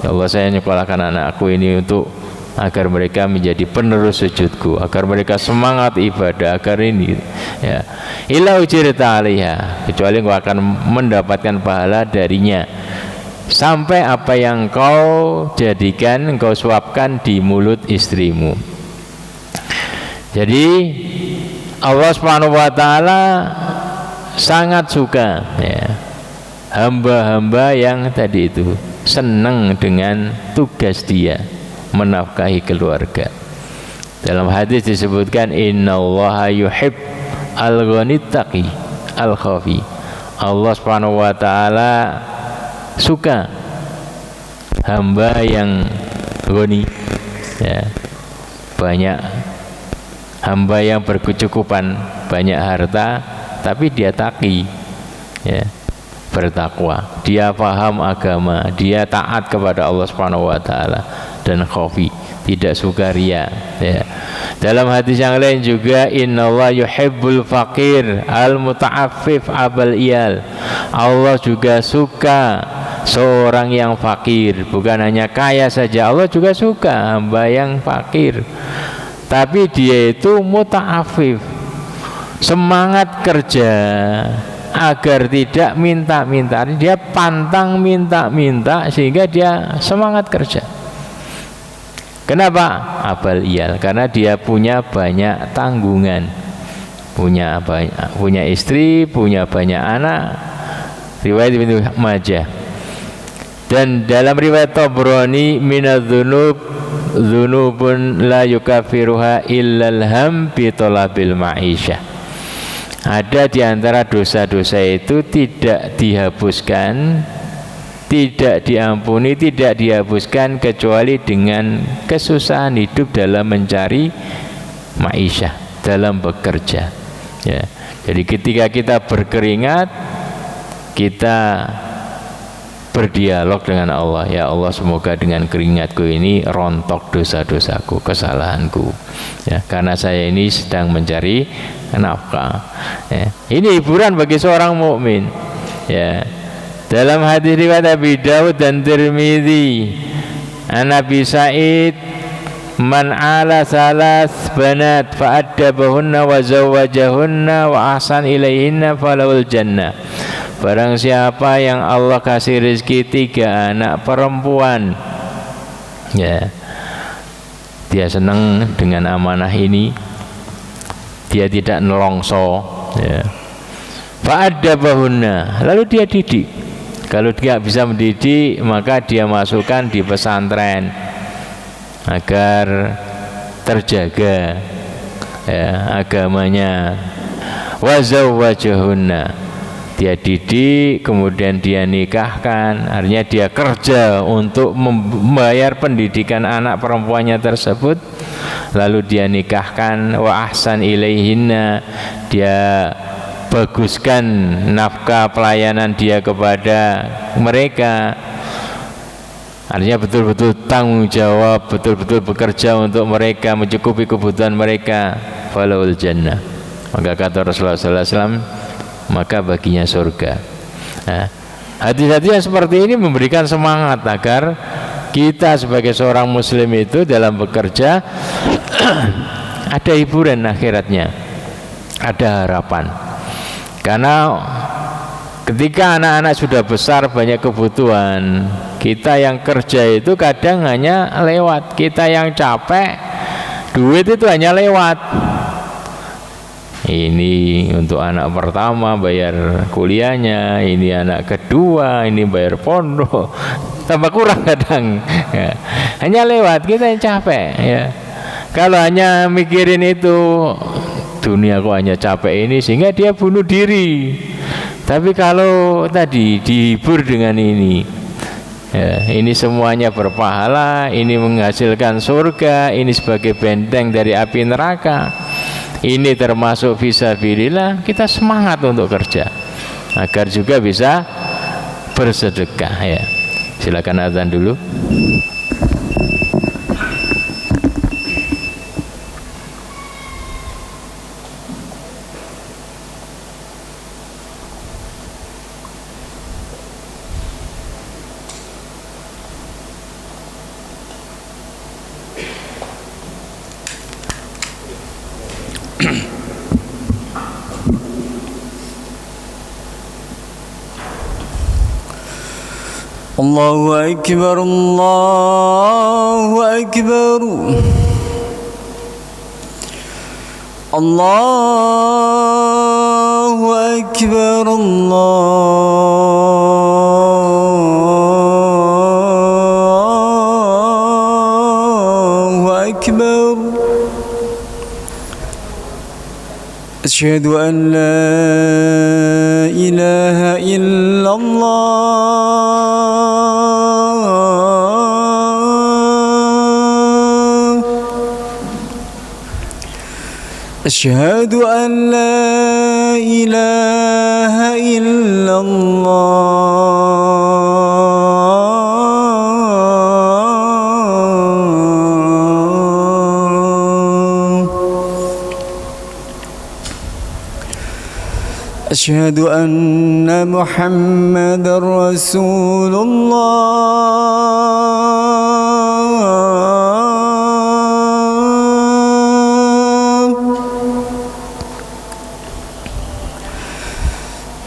Ya Allah, saya nyekolahkan anakku ini untuk agar mereka menjadi penerus sujudku, agar mereka semangat ibadah, agar ini, ya. Illa ujirta 'alaiha, kecuali engkau akan mendapatkan pahala darinya, sampai apa yang kau jadikan, engkau suapkan di mulut istrimu. Jadi Allah Subhanahu wa taala sangat suka, ya, hamba-hamba yang tadi itu senang dengan tugas dia menafkahi keluarga. Dalam hadis disebutkan, innallaha yuhib al-ghanit taqi al-khafi. Allah Subhanahu wa taala suka hamba yang ghani, ya, banyak, hamba yang berkecukupan, banyak harta, tapi dia taqi, ya, bertakwa, dia paham agama, dia taat kepada Allah Subhanahu wa taala, dan khafi, tidak suka riya, ya. Dalam hadis yang lain juga, innallaha yuhibbul faqir al-muta'affif abal iyal. Allah juga suka seorang yang fakir, bukan hanya kaya saja, Allah juga suka hamba yang fakir, tapi dia itu muta'affif, semangat kerja agar tidak minta-minta, dia pantang minta-minta sehingga dia semangat kerja. Kenapa? Abal iyal, karena dia punya banyak tanggungan, punya istri, punya banyak anak. Riwayat Ibnu Majah. Dan dalam riwayat Tabrani, minadz-dzunub dzunubun la yukaffiruha illal ham bi talabil ma'isyah. Ada di antara dosa-dosa itu tidak dihapuskan, tidak diampuni, tidak dihapuskan kecuali dengan kesusahan hidup dalam mencari ma'isyah, dalam bekerja, ya. Jadi ketika kita berkeringat, kita berdialog dengan Allah. Ya Allah, semoga dengan keringatku ini rontok dosa-dosaku, kesalahanku, ya, karena saya ini sedang mencari nafkah, ya. Ini hiburan bagi seorang mukmin, ya. Dalam hadis riwayat Abi Daud dan Tirmidzi, an Abi Sa'id, man ala salas banat fa'addabahunna wa zawwajahunna wa ahsan ilaihinna falahul jannah. Barang siapa yang Allah kasih rezeki 3 anak perempuan, ya, dia senang dengan amanah ini, dia tidak nelongso, ya. Fa'addabahunna, lalu dia didik. Kalau dia bisa mendidik, maka dia masukkan di pesantren agar terjaga, ya, agamanya. Wa zawwajahunna, dia didik, kemudian dia nikahkan, artinya dia kerja untuk membayar pendidikan anak perempuannya tersebut, lalu dia nikahkan. Wa ahsan ilaihinna, dia baguskan nafkah pelayanan dia kepada mereka, artinya betul-betul tanggung jawab, betul-betul bekerja untuk mereka, mencukupi kebutuhan mereka, falahul jannah, maka kata Rasulullah SAW, maka baginya surga. Nah, hadis-hadis yang seperti ini memberikan semangat agar kita sebagai seorang muslim itu dalam bekerja ada hiburan akhiratnya, ada harapan. Karena ketika anak-anak sudah besar, banyak kebutuhan, kita yang kerja itu kadang hanya lewat, kita yang capek, duit itu hanya lewat. Ini untuk anak pertama bayar kuliahnya, ini anak kedua, ini bayar pondok, tambah kurang kadang, ya. Hanya lewat, kita yang capek, ya. Kalau hanya mikirin itu, dunia kok hanya capek ini, sehingga dia bunuh diri. Tapi kalau tadi dihibur dengan ini, ya, ini semuanya berpahala, ini menghasilkan surga, ini sebagai benteng dari api neraka, ini termasuk fisabilillah, kita semangat untuk kerja agar juga bisa bersedekah, ya. Silakan azan dulu. Allahu Akbar, Allahu Akbar, Allahu Akbar, Allahu Akbar. Asyhadu an la ilaha illallah. أشهد أن لا إله إلا الله. أشهد أن محمدا رسول الله.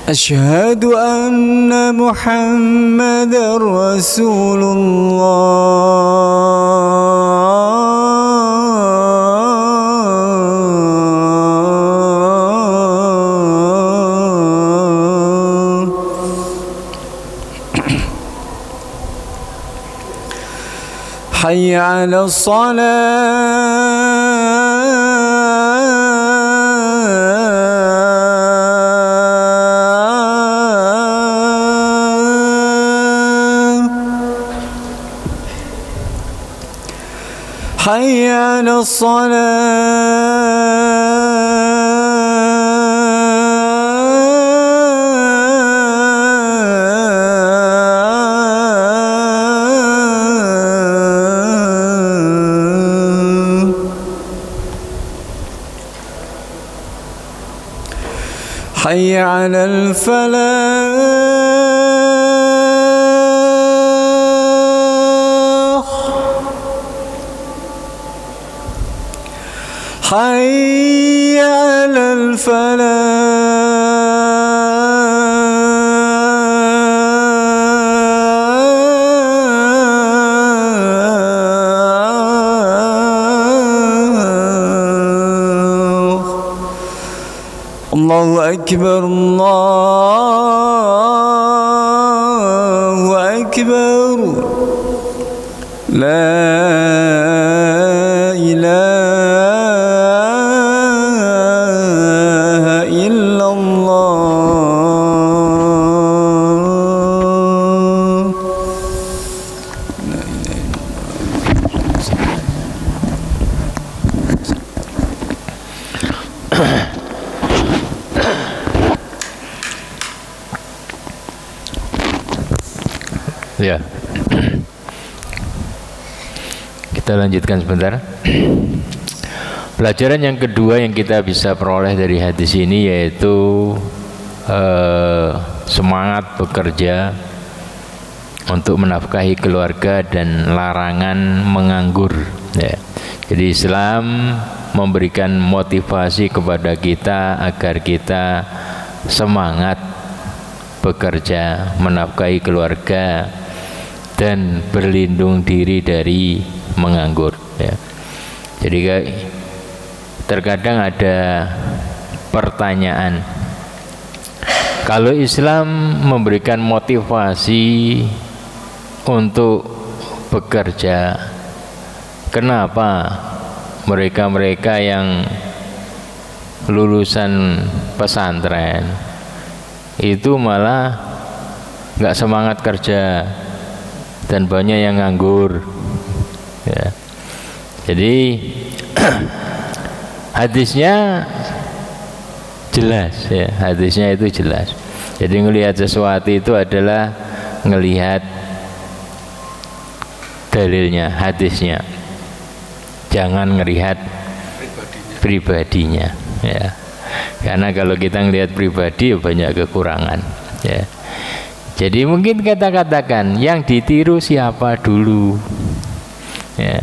أشهد أن محمدا رسول الله. حي على حي على الصلاة. حي على الفلاح حي على الفلاح الله أكبر الله أكبر لا إله إلا الله لا إله إلا Ya. Kita lanjutkan sebentar. Pelajaran yang kedua yang kita bisa peroleh dari hadis ini yaitu semangat bekerja untuk menafkahi keluarga dan larangan menganggur. Ya. Jadi Islam memberikan motivasi kepada kita agar kita semangat bekerja, menafkahi keluarga dan berlindung diri dari menganggur. Ya. Jadi terkadang ada pertanyaan, kalau Islam memberikan motivasi untuk bekerja, kenapa mereka-mereka yang lulusan pesantren itu malah nggak semangat kerja dan banyak yang nganggur? Ya. Jadi hadisnya jelas, ya, hadisnya itu jelas. Jadi ngelihat sesuatu itu adalah ngelihat dalilnya, hadisnya, jangan ngelihat pribadinya, ya. Karena kalau kita ngelihat pribadi banyak kekurangan, ya. Jadi mungkin kita katakan yang ditiru siapa dulu, ya.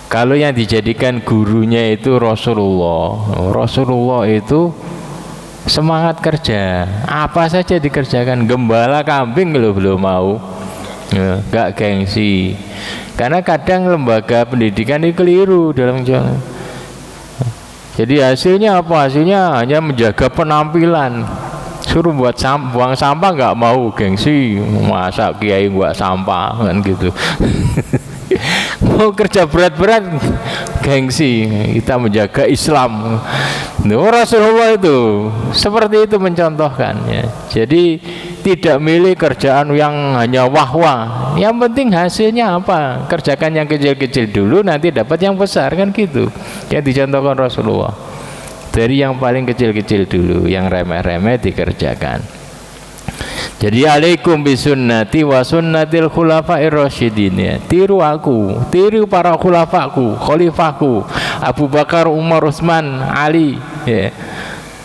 Kalau yang dijadikan gurunya itu Rasulullah itu semangat kerja, apa saja dikerjakan. Gembala kambing lo belum mau, ya, gak gengsi. Karena kadang lembaga pendidikan itu keliru dalam jalan. Jadi hasilnya apa? Hasilnya hanya menjaga penampilan. Suruh buat buang sampah nggak mau, gengsi. Masa kiai buat sampah kan gitu. Mau kerja berat-berat, gengsi. Kita menjaga Islam. Rasulullah itu seperti itu mencontohkan, ya. Jadi tidak milih kerjaan yang hanya wah-wah. Yang penting hasilnya apa? Kerjakan yang kecil-kecil dulu, nanti dapat yang besar, kan gitu. Yang dicontohkan Rasulullah. Dari yang paling kecil-kecil dulu, yang remeh-remeh dikerjakan. Jadi alaikum bisunnati wa sunnatil khulafa'ir rasyidin, ya. Tiru aku, tiru para khulafaku, khalifahku, Abu Bakar, Umar, Utsman, Ali, ya.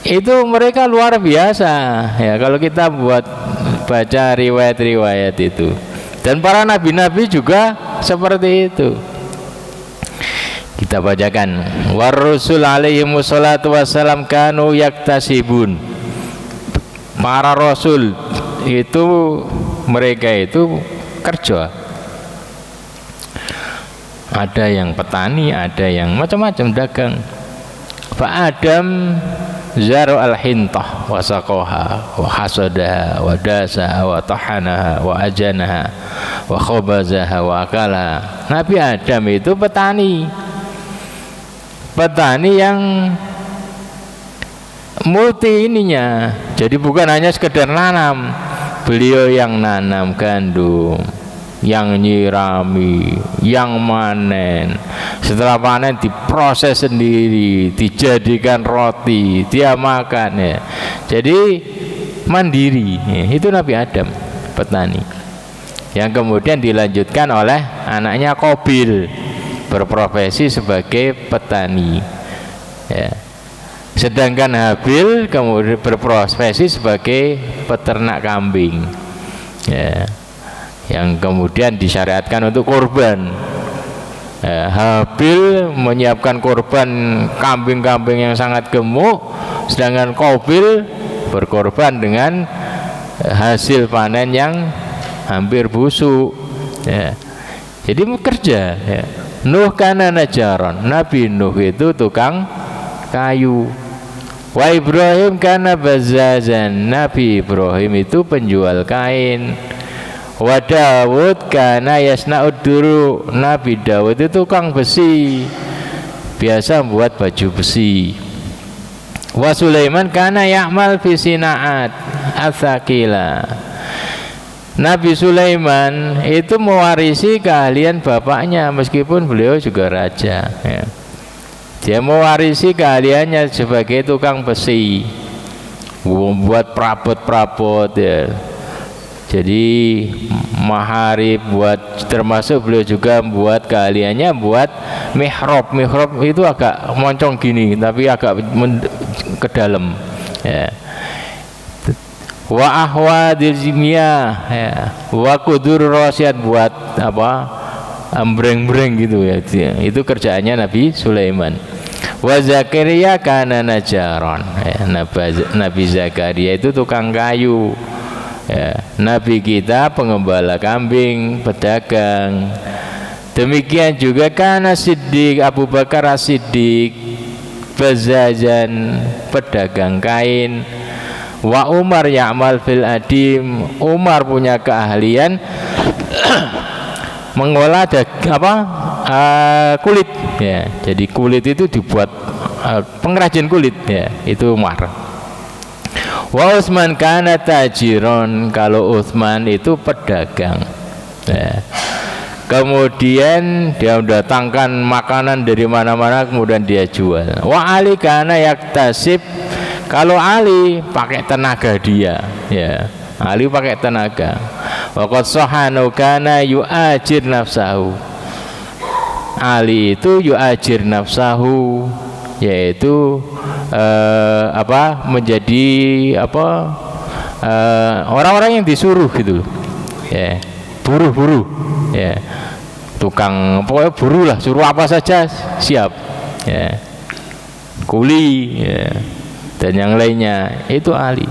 Itu mereka luar biasa, ya. Kalau kita buat baca riwayat-riwayat itu, dan para nabi-nabi juga seperti itu. Kita bacakan, war rasul alaihi wassalatu wassalam kanu yaktasibun. Para rasul itu mereka itu kerja. Ada yang petani, ada yang macam-macam dagang. Fa Adam zaru al-hintah wa saqaha wa hasadaha wa dasaha wa tahanaha wa ajanaha wa khabazaha wa akala. Nabi Adam itu petani. Petani yang multi ininya. Jadi bukan hanya sekedar nanam. Beliau yang nanam gandum, yang nyirami, yang manen. Setelah panen diproses sendiri, dijadikan roti, dia makan, ya. Jadi mandiri, ya. Itu Nabi Adam, petani. Yang kemudian dilanjutkan oleh anaknya Qabil, berprofesi sebagai petani, ya. Sedangkan Habil kemudian berprofesi sebagai peternak kambing, ya, yang kemudian disyariatkan untuk korban. Habil menyiapkan korban kambing-kambing yang sangat gemuk, sedangkan Qabil berkorban dengan hasil panen yang hampir busuk, ya. Jadi bekerja, ya. Nuh kana najaron, Nabi Nuh itu tukang kayu. Wa Ibrahim kana bazzazan, Nabi Ibrahim itu penjual kain. Wa Dawud kana yasna'ud duru, Nabi Dawud itu tukang besi, biasa buat baju besi. Wa Sulaiman kana ya'mal fi sina'at atsaqila, Nabi Sulaiman itu mewarisi keahlian bapaknya meskipun beliau juga raja, ya. Dia mewarisi keahliannya sebagai tukang besi, buat perabot-perabot, ya. Jadi maharib buat, termasuk beliau juga buat keahliannya buat mihrab. Mihrab itu agak moncong gini tapi agak ke dalam, ya. Wa ahwadil jimiyah, ya. Wa kudur rosyad, buat apa, ambreng-breng gitu, ya. Itu kerjaannya Nabi Sulaiman. Wa Zakaria kana najaron, ya. Nabi Zakaria itu tukang kayu, ya. Nabi kita pengembala kambing, pedagang. Demikian juga kana Siddiq, Abu Bakar As-Siddiq bazajan, pedagang kain. Wa Umar ya'mal fil adim, Umar punya keahlian mengolah kulit, ya. Jadi kulit itu dibuat pengrajin kulit, ya, itu Umar. Wa Utsman kana tajiron, kalau Utsman itu pedagang, ya. Kemudian dia mendatangkan makanan dari mana-mana kemudian dia jual. Wa Ali kana yaktasib, kalau Ali pakai tenaga dia, ya. Ali pakai tenaga. Waqad sahanu kana yu'ajir nafsahu, Ali itu yu'ajir nafsahu, yaitu menjadi orang-orang yang disuruh gitu, ya. Buruh, ya. Tukang, pokoknya buruh lah, suruh apa saja siap, ya. Kuli, ya, dan yang lainnya, itu Ali.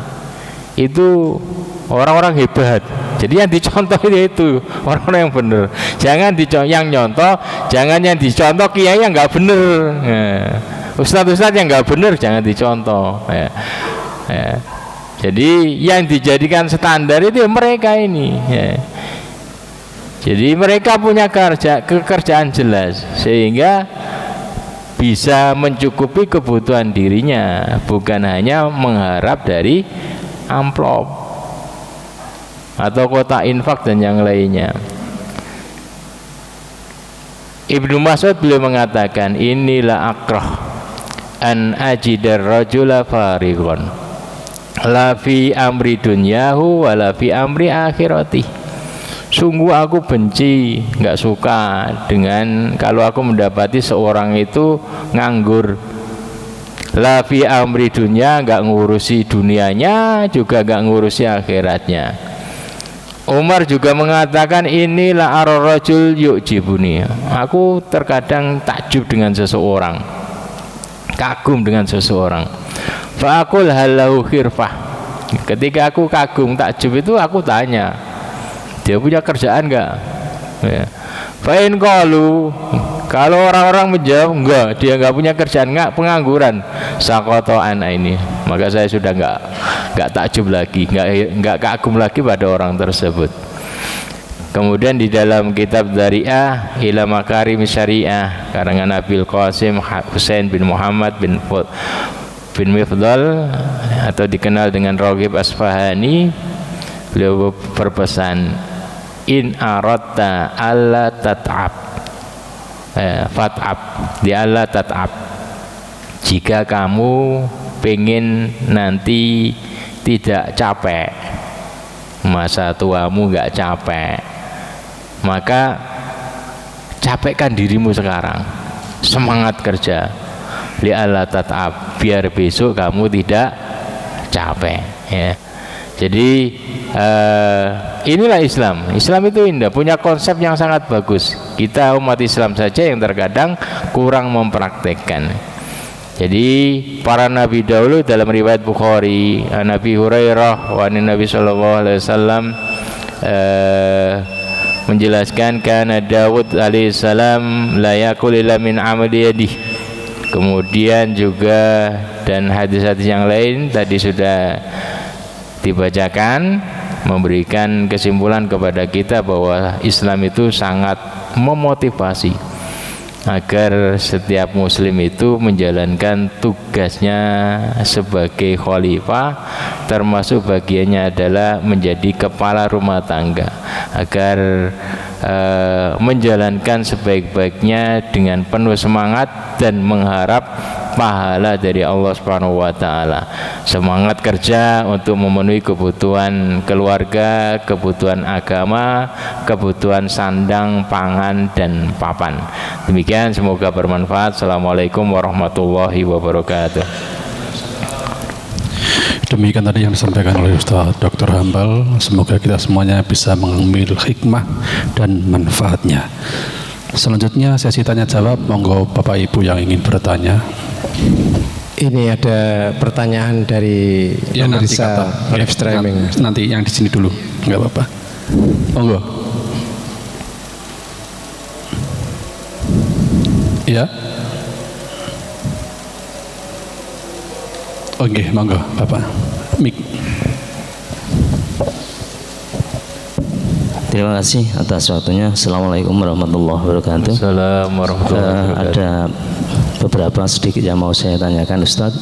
Itu orang-orang hebat. Jadi yang dicontoh itu orang-orang yang benar. Jangan yang nyontoh, jangan yang dicontoh kiai yang nggak benar, ya. Ustadz-ustadz yang nggak benar jangan dicontoh, ya. Ya. Jadi yang dijadikan standar itu mereka ini, ya. Jadi mereka punya kekerjaan jelas sehingga bisa mencukupi kebutuhan dirinya, bukan hanya mengharap dari amplop atau kotak infak dan yang lainnya. Ibnu Mas'ud beliau mengatakan, inilah akrah an ajidar rajula farigon la fi amri dunyahu wa la fi amri akhirati. Sungguh aku benci, nggak suka dengan kalau aku mendapati seorang itu nganggur. La fi amri dunya, nggak ngurusi dunianya, juga nggak ngurusi akhiratnya. Umar juga mengatakan, inilah ar-rajul yu'jibuni. Aku terkadang takjub dengan seseorang, kagum dengan seseorang. Fa'akul halahu khirfah. Ketika aku kagum takjub itu aku tanya, dia punya kerjaan enggak? Ya. Fa'in qalu, kalau orang-orang menjawab enggak, dia enggak punya kerjaan, enggak, pengangguran, saqata an ini, maka saya sudah enggak takjub lagi, enggak kagum lagi pada orang tersebut. Kemudian di dalam kitab Dzari'ah ila Makarim Syariah karangan Abil Qasim Husain bin Muhammad bin Mifdal atau dikenal dengan Raghib Asfahani, beliau berpesan, in aratta alla tat'ab fat'ab di alla tat'ab, jika kamu pengen nanti tidak capek, masa tuamu nggak capek, maka capekkan dirimu sekarang, semangat kerja. li'alla tat'ab, biar besok kamu tidak capek, ya. Jadi inilah Islam. Islam itu indah, punya konsep yang sangat bagus. Kita umat Islam saja yang terkadang kurang mempraktekkan. Jadi para nabi dahulu dalam riwayat Bukhari, Nabi Hurairah wa Nabi sallallahu alaihi wasallam menjelaskan kana Daud alaihissalam la yakul illa min amali yadih. Kemudian juga dan hadis-hadis yang lain tadi sudah dibacakan, memberikan kesimpulan kepada kita bahwa Islam itu sangat memotivasi agar setiap muslim itu menjalankan tugasnya sebagai khalifah, termasuk bagiannya adalah menjadi kepala rumah tangga, agar menjalankan sebaik-baiknya dengan penuh semangat dan mengharap pahala dari Allah Subhanahu wa taala. Semangat kerja untuk memenuhi kebutuhan keluarga, kebutuhan agama, kebutuhan sandang, pangan dan papan. Demikian, semoga bermanfaat. Assalamualaikum warahmatullahi wabarakatuh. Demikian tadi yang disampaikan oleh Ustaz Dr. Hambal. Semoga kita semuanya bisa mengambil hikmah dan manfaatnya. Selanjutnya sesi tanya jawab, monggo Bapak Ibu yang ingin bertanya. Ini ada pertanyaan dari pemirsa live streaming. Nanti yang di sini dulu, nggak apa-apa. Monggo. Ya. Oke, monggo Bapak. Mik. Terima kasih atas waktunya. Assalamualaikum warahmatullahi wabarakatuh. Assalamualaikum warahmatullahi wabarakatuh. Ada beberapa sedikit yang mau saya tanyakan, Ustadz.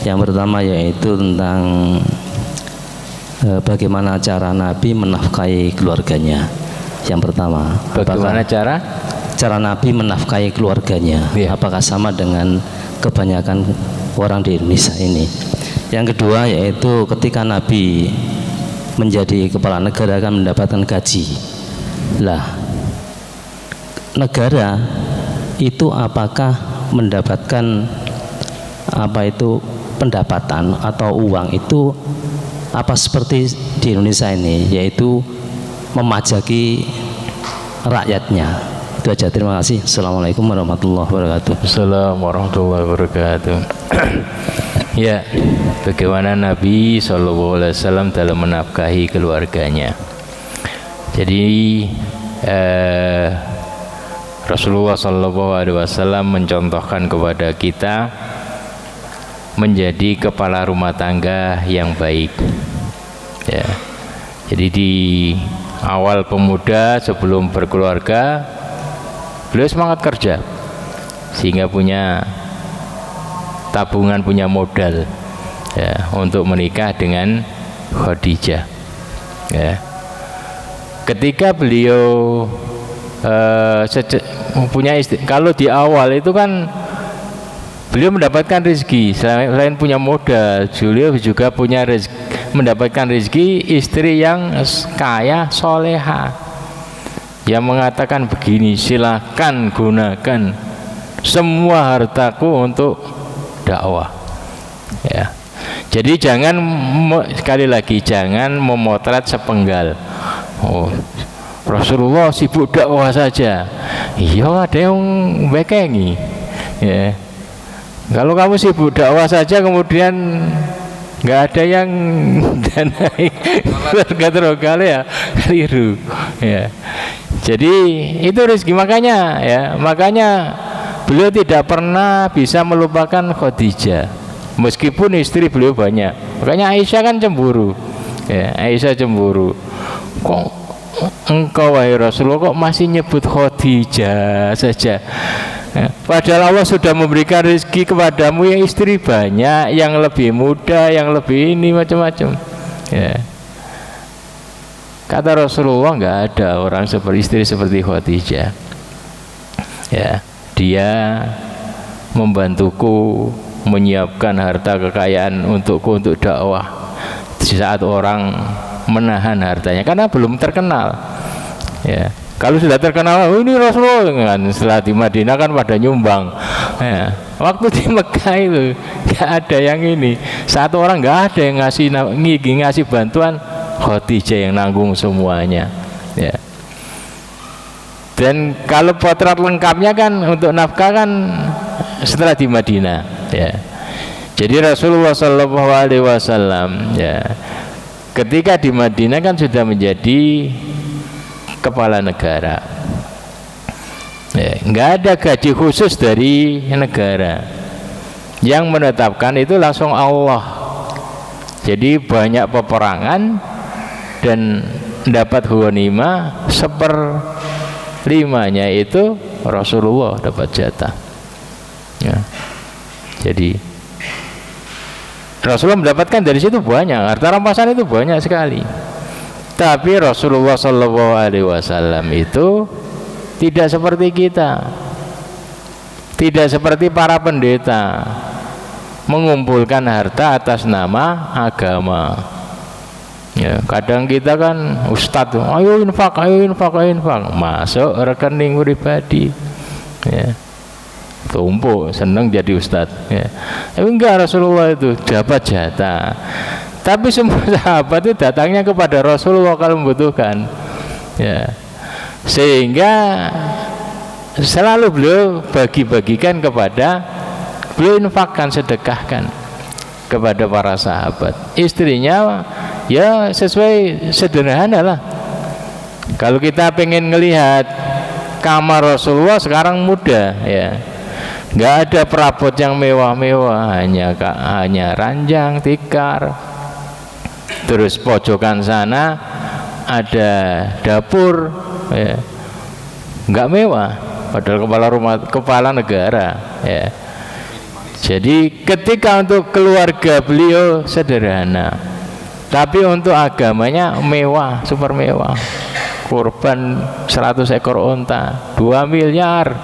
Yang pertama yaitu tentang bagaimana cara Nabi menafkahi keluarganya. Yang pertama, Bagaimana cara Nabi menafkahi keluarganya? Iya. Apakah sama dengan kebanyakan orang di Indonesia ini? Yang kedua yaitu ketika Nabi menjadi kepala negara akan mendapatkan gaji. Lah, negara itu apakah mendapatkan pendapatan atau uang itu apa seperti di Indonesia ini, yaitu memajaki rakyatnya? Itu aja, terima kasih. Assalamualaikum warahmatullahi wabarakatuh. Assalamualaikum warahmatullahi wabarakatuh. Ya, bagaimana Nabi SAW dalam menafkahi keluarganya. Jadi Rasulullah SAW mencontohkan kepada kita menjadi kepala rumah tangga yang baik. Ya. Jadi di awal pemuda sebelum berkeluarga, beliau semangat kerja sehingga punya tabungan, punya modal, ya, untuk menikah dengan Khadijah. Ya. Ketika beliau punya istri, kalau di awal itu kan beliau mendapatkan rezeki, selain punya modal, beliau juga punya rezeki, mendapatkan rezeki istri yang kaya, soleha, yang mengatakan begini, silakan gunakan semua hartaku untuk dakwah. Ya. Jadi jangan, sekali lagi, jangan memotret sepenggal. Oh, Rasulullah sibuk dakwah saja. Iya, ada yang bekengi. Ya. Kalau kamu sibuk dakwah saja kemudian nggak ada yang danai tergala ya keliru. Ya. Jadi itu rezeki, makanya beliau tidak pernah bisa melupakan Khadijah meskipun istri beliau banyak. Makanya Aisyah kan cemburu. Ya, Aisyah cemburu. Kok engkau wahai Rasulullah kok masih nyebut Khadijah saja? Ya, padahal Allah sudah memberikan rezeki kepadamu yang istri banyak, yang lebih muda, yang lebih ini macam-macam. Ya. Kata Rasulullah, nggak ada orang seperti istri seperti Khadijah. Ya, dia membantuku menyiapkan harta kekayaan untukku untuk dakwah di saat orang menahan hartanya karena belum terkenal. Ya, Kalau sudah terkenal, oh ini Rasulullah kan, setelah di Madinah kan pada nyumbang. Ya, waktu di Mekah itu nggak ada yang ini. Satu orang nggak ada yang ngasih bantuan, Khadijah yang nanggung semuanya. Ya. Dan kalau potret lengkapnya kan untuk nafkah kan setelah di Madinah. Ya. Jadi Rasulullah Shallallahu Alaihi Wasallam ya, ketika di Madinah kan sudah menjadi kepala negara. Ya, nggak ada gaji khusus dari negara. Yang menetapkan itu langsung Allah. Jadi banyak peperangan dan dapat ghanimah 1/5-nya itu Rasulullah dapat jatah. Ya. Jadi Rasulullah mendapatkan dari situ banyak, harta rampasan itu banyak sekali. Tapi Rasulullah Shallallahu Alaihi Wasallam itu tidak seperti kita, tidak seperti para pendeta mengumpulkan harta atas nama agama. Ya, kadang kita kan ustadz, ayo infak, masuk rekening pribadi. Ya. Tumpuk, senang jadi ustadz. Ya. Tapi enggak, Rasulullah itu dapat jatah. Tapi semua sahabat itu datangnya kepada Rasulullah kalau membutuhkan. Ya. Sehingga selalu beliau bagi-bagikan beliau infakkan, sedekahkan kepada para sahabat. Istrinya ya sesuai sederhana lah. Kalau kita pengen ngelihat kamar Rasulullah sekarang mudah ya. Nggak ada perabot yang mewah-mewah, hanya ranjang, tikar. Terus pojokan sana ada dapur, ya. Nggak mewah, padahal kepala negara. Ya. Jadi ketika untuk keluarga beliau sederhana, tapi untuk agamanya mewah, super mewah. Kurban 100 ekor unta, 2 miliar.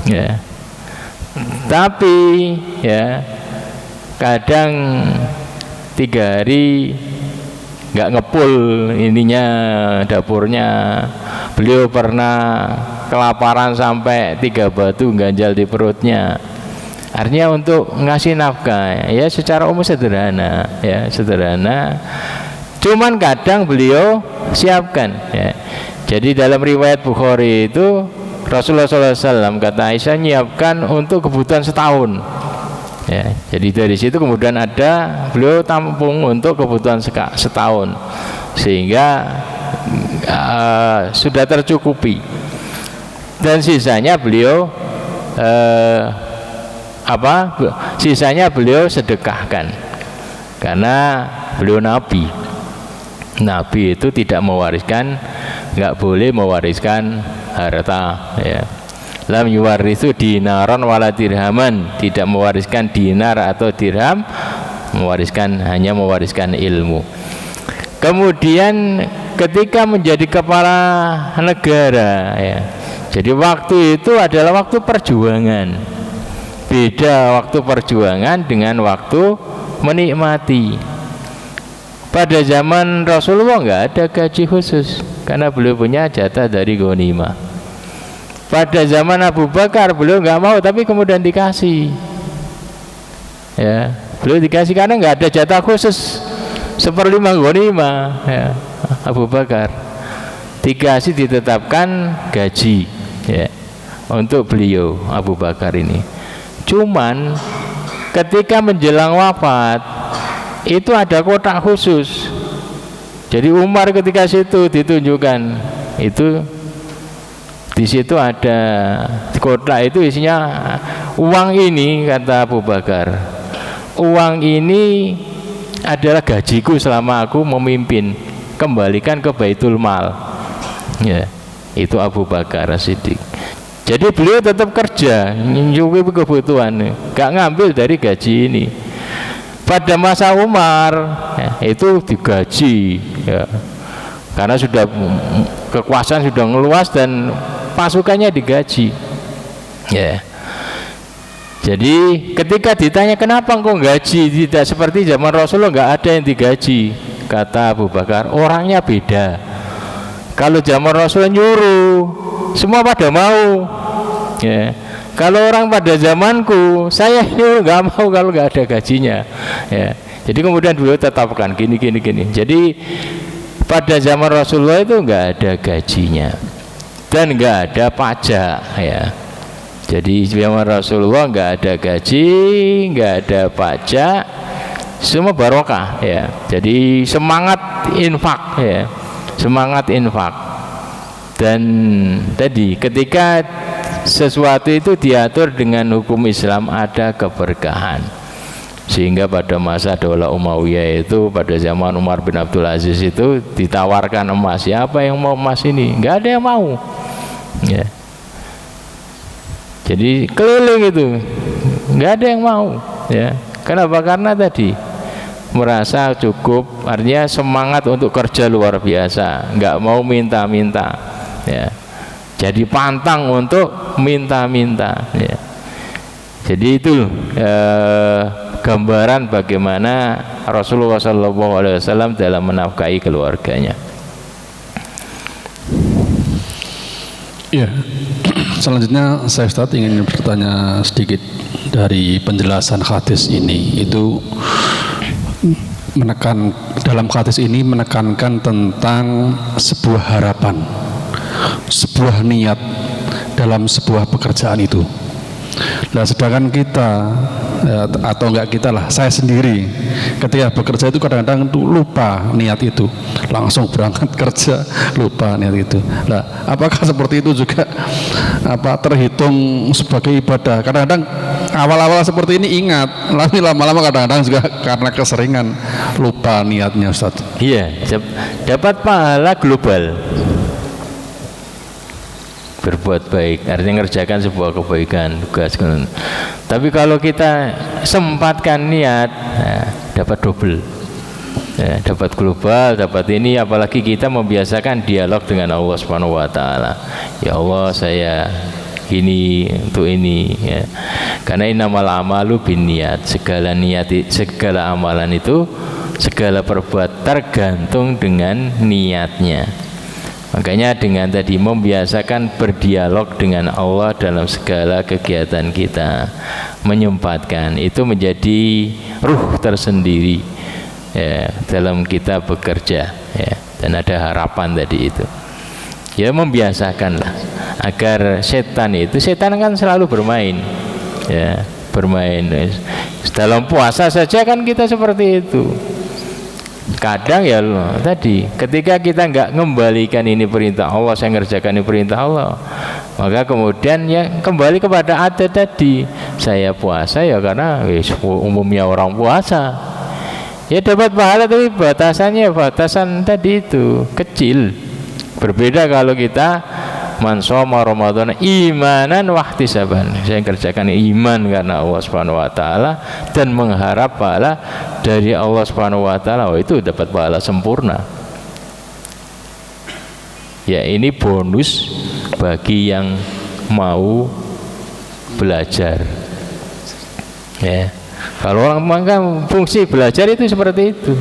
Ya. Tapi ya kadang 3 hari nggak ngepul ininya dapurnya. Beliau pernah kelaparan sampai 3 batu ganjal di perutnya. Artinya untuk ngasih nafkah ya secara umum sederhana ya, sederhana. Cuman kadang beliau siapkan ya. Jadi dalam riwayat Bukhari itu Rasulullah SAW kata Aisyah nyiapkan untuk kebutuhan setahun. Ya, jadi dari situ kemudian ada beliau tampung untuk kebutuhan setahun, sehingga sudah tercukupi. Dan sisanya beliau sisanya beliau sedekahkan, karena beliau Nabi. Nabi itu tidak mewariskan, nggak boleh mewariskan harta ya. Lam yuwaritsu dinaron wala dirhaman, tidak mewariskan dinar atau dirham, hanya mewariskan ilmu. Kemudian ketika menjadi kepala negara ya, jadi waktu itu adalah waktu perjuangan. Beda waktu perjuangan dengan waktu menikmati. Pada zaman Rasulullah nggak ada gaji khusus karena beliau punya jatah dari ghanimah. Pada zaman Abu Bakar beliau nggak mau, tapi kemudian dikasih. Ya, beliau dikasih karena nggak ada jatah khusus 1/5 ghanimah. Ya, Abu Bakar dikasih, ditetapkan gaji ya, untuk beliau Abu Bakar ini. Cuman ketika menjelang wafat itu ada kotak khusus. Jadi Umar ketika situ ditunjukkan itu, di situ ada kotak itu isinya uang ini, kata Abu Bakar. Uang ini adalah gajiku selama aku memimpin, kembalikan ke Baitul Mal. Ya, itu Abu Bakar As-Siddiq. Jadi beliau tetap kerja, nyukupi kebutuhan, gak ngambil dari gaji ini. Pada masa Umar ya, itu digaji ya, karena sudah kekuasaan sudah meluas dan pasukannya digaji ya. Jadi ketika ditanya kenapa engkau gaji tidak seperti zaman Rasulullah, nggak ada yang digaji, kata Abu Bakar, orangnya beda. Kalau zaman Rasul nyuruh, semua pada mau. Ya. Kalau orang pada zamanku, saya nyuruh nggak mau kalau nggak ada gajinya. Ya. Jadi kemudian beliau tetapkan gini. Jadi pada zaman Rasulullah itu nggak ada gajinya dan nggak ada pajak. Ya. Jadi zaman Rasulullah nggak ada gaji, nggak ada pajak, semua barokah. Ya. Jadi semangat infak. Ya. Semangat infak. Dan tadi ketika sesuatu itu diatur dengan hukum Islam ada keberkahan. Sehingga pada masa Daulah Umayyah itu, pada zaman Umar bin Abdul Aziz itu ditawarkan emas. Siapa yang mau emas ini? Nggak ada yang mau. Ya. Jadi keliling itu, nggak ada yang mau. Ya. Kenapa? Karena tadi merasa cukup, artinya semangat untuk kerja luar biasa, nggak mau minta-minta. Ya. Jadi pantang untuk minta-minta. Ya. Jadi itu gambaran bagaimana Rasulullah SAW dalam menafkahi keluarganya. Ya, selanjutnya saya Ustaz ingin bertanya sedikit dari penjelasan hadis ini. Itu dalam hadis ini menekankan tentang sebuah harapan, sebuah niat dalam sebuah pekerjaan itu. Nah, sedangkan kita atau enggak kita lah, saya sendiri ketika bekerja itu kadang-kadang tuh lupa niat itu, langsung berangkat kerja lupa niat itu. Nah, apakah seperti itu juga terhitung sebagai ibadah? Kadang-kadang awal-awal seperti ini ingat, tapi lama-lama kadang-kadang juga karena keseringan lupa niatnya, Ustaz. Iya, dapat pahala global. Berbuat baik artinya ngerjakan sebuah kebaikan, tugas. Tapi kalau kita sempatkan niat, dapat double. Ya, dapat global, dapat ini. Apalagi kita membiasakan dialog dengan Allah Subhanahu wa taala. Ya Allah, saya ini untuk ini, ya. Karena innamal amalu binniyat, segala niat, segala amalan itu, segala perbuatan tergantung dengan niatnya. Makanya dengan tadi membiasakan berdialog dengan Allah dalam segala kegiatan kita, menyempatkan itu menjadi ruh tersendiri, ya, dalam kita bekerja, ya. Dan ada harapan tadi itu, ya, membiasakanlah agar setan kan selalu bermain, ya, bermain. Dalam puasa saja kan kita seperti itu. Kadang ya tadi ketika kita nggak mengembalikan ini perintah Allah, saya ngerjakan ini perintah Allah, maka kemudian ya kembali kepada adat tadi, saya puasa ya karena umumnya orang puasa, ya dapat pahala, tapi batasannya batasan tadi itu kecil. Berbeda kalau kita man shoma Ramadan imanan wahtisaban, saya kerjakan iman karena Allah Subhanahu wa taala dan mengharap pahala dari Allah Subhanahu wa taala, itu dapat pahala sempurna. Ya, ini bonus bagi yang mau belajar. Ya. Kalau orang maka fungsi belajar itu seperti itu.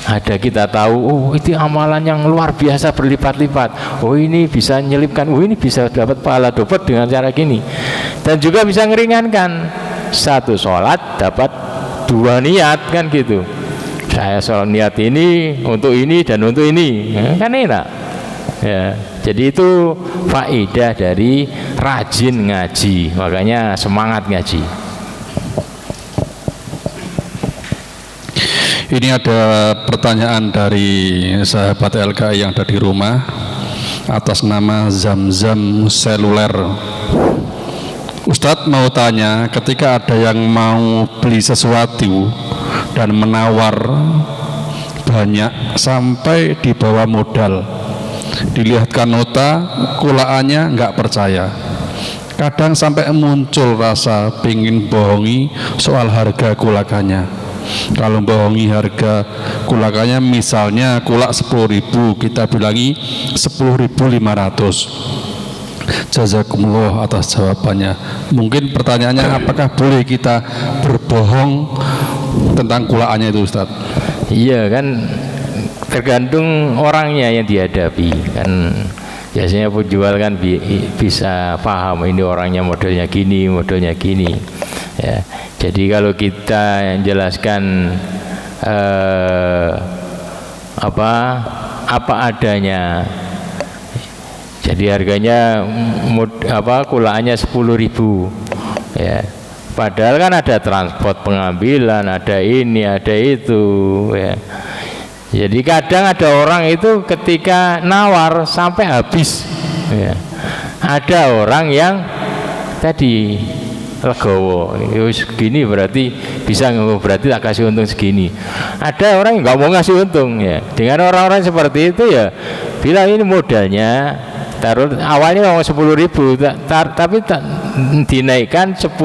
Ada kita tahu, oh itu amalan yang luar biasa berlipat-lipat, oh ini bisa nyelipkan, oh ini bisa dapat pahala double dengan cara gini, dan juga bisa ngeringankan. Satu sholat dapat dua niat, kan gitu. Saya sholat niat ini untuk ini dan untuk ini, kan enak, ya. Jadi itu faedah dari rajin ngaji, makanya semangat ngaji. Ini ada pertanyaan dari sahabat LKI yang ada di rumah atas nama Zamzam Seluler. Ustadz mau tanya, ketika ada yang mau beli sesuatu dan menawar banyak sampai di bawah modal, dilihatkan nota, kulaannya nggak percaya. Kadang sampai muncul rasa pingin bohongi soal harga kulakannya. Kalau bohongi harga kulakannya, misalnya kulak 10.000, kita bilangi 10.500. Jazakumullah atas jawabannya. Mungkin pertanyaannya, apakah boleh kita berbohong tentang kulakannya itu, Ustaz? Iya kan, tergantung orangnya yang dihadapi kan. Biasanya penjual kan bisa paham ini orangnya modelnya gini ya. Jadi kalau kita jelaskan apa adanya, jadi harganya kulaannya 10.000 ya. Padahal kan ada transport pengambilan, ada ini, ada itu ya. Jadi kadang ada orang itu ketika nawar sampai habis ya. Ada orang yang tadi legowo, segini berarti bisa, berarti tak kasih untung segini. Ada orang yang nggak mau ngasih untung ya. Dengan orang-orang seperti itu ya, bila ini modalnya taruh awalnya mau 10.000 tapi dinaikkan 10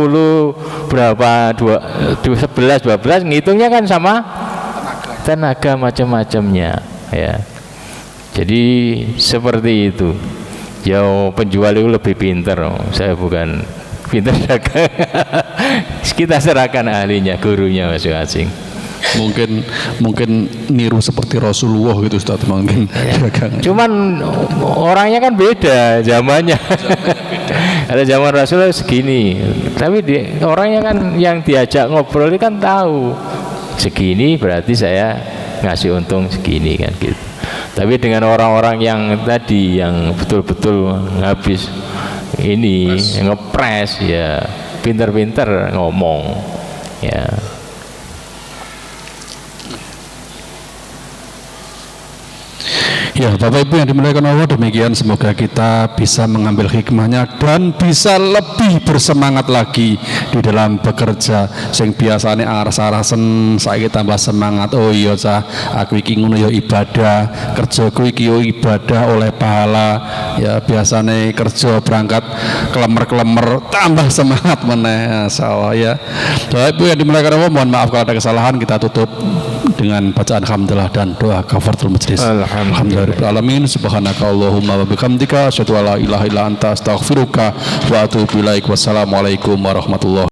berapa 11 12, ngitungnya kan sama tenaga macam-macamnya ya. Jadi seperti itu ya, penjual itu lebih pintar. Saya bukan pintar dagang. Kita serahkan ahlinya, gurunya masing-masing. Mungkin niru seperti Rasulullah gitu Ustaz, mungkin cuman orangnya kan beda zamannya. Ada zaman Rasulullah segini, tapi orangnya kan yang diajak ngobrol itu kan tahu segini berarti saya ngasih untung segini kan gitu. Tapi dengan orang-orang yang tadi yang betul-betul habis ini ngepres ya, pinter-pinter ngomong ya. Ya, Bapak Ibu yang dimuliakan Allah, demikian semoga kita bisa mengambil hikmahnya dan bisa lebih bersemangat lagi di dalam bekerja. Sing biasane aras-arasen saiki tambah semangat. Oh iya cah, aku iki ngono ya ibadah, kerjaku iki yo ibadah oleh pahala. Ya biasane kerja berangkat kelemer-kelemer tambah semangat meneh, insyaallah ya. Bapak Ibu yang dimuliakan Allah, mohon maaf kalau ada kesalahan. Kita tutup dengan bacaan hamdalah dan doa kafaratul majlis. Alhamdulillahirrahmanirrahim. Subhanaka Allahumma wa bihamdika asyhadu an la ilaha illa anta astaghfiruka wa atubu ilaik. Wassalamualaikum warahmatullahi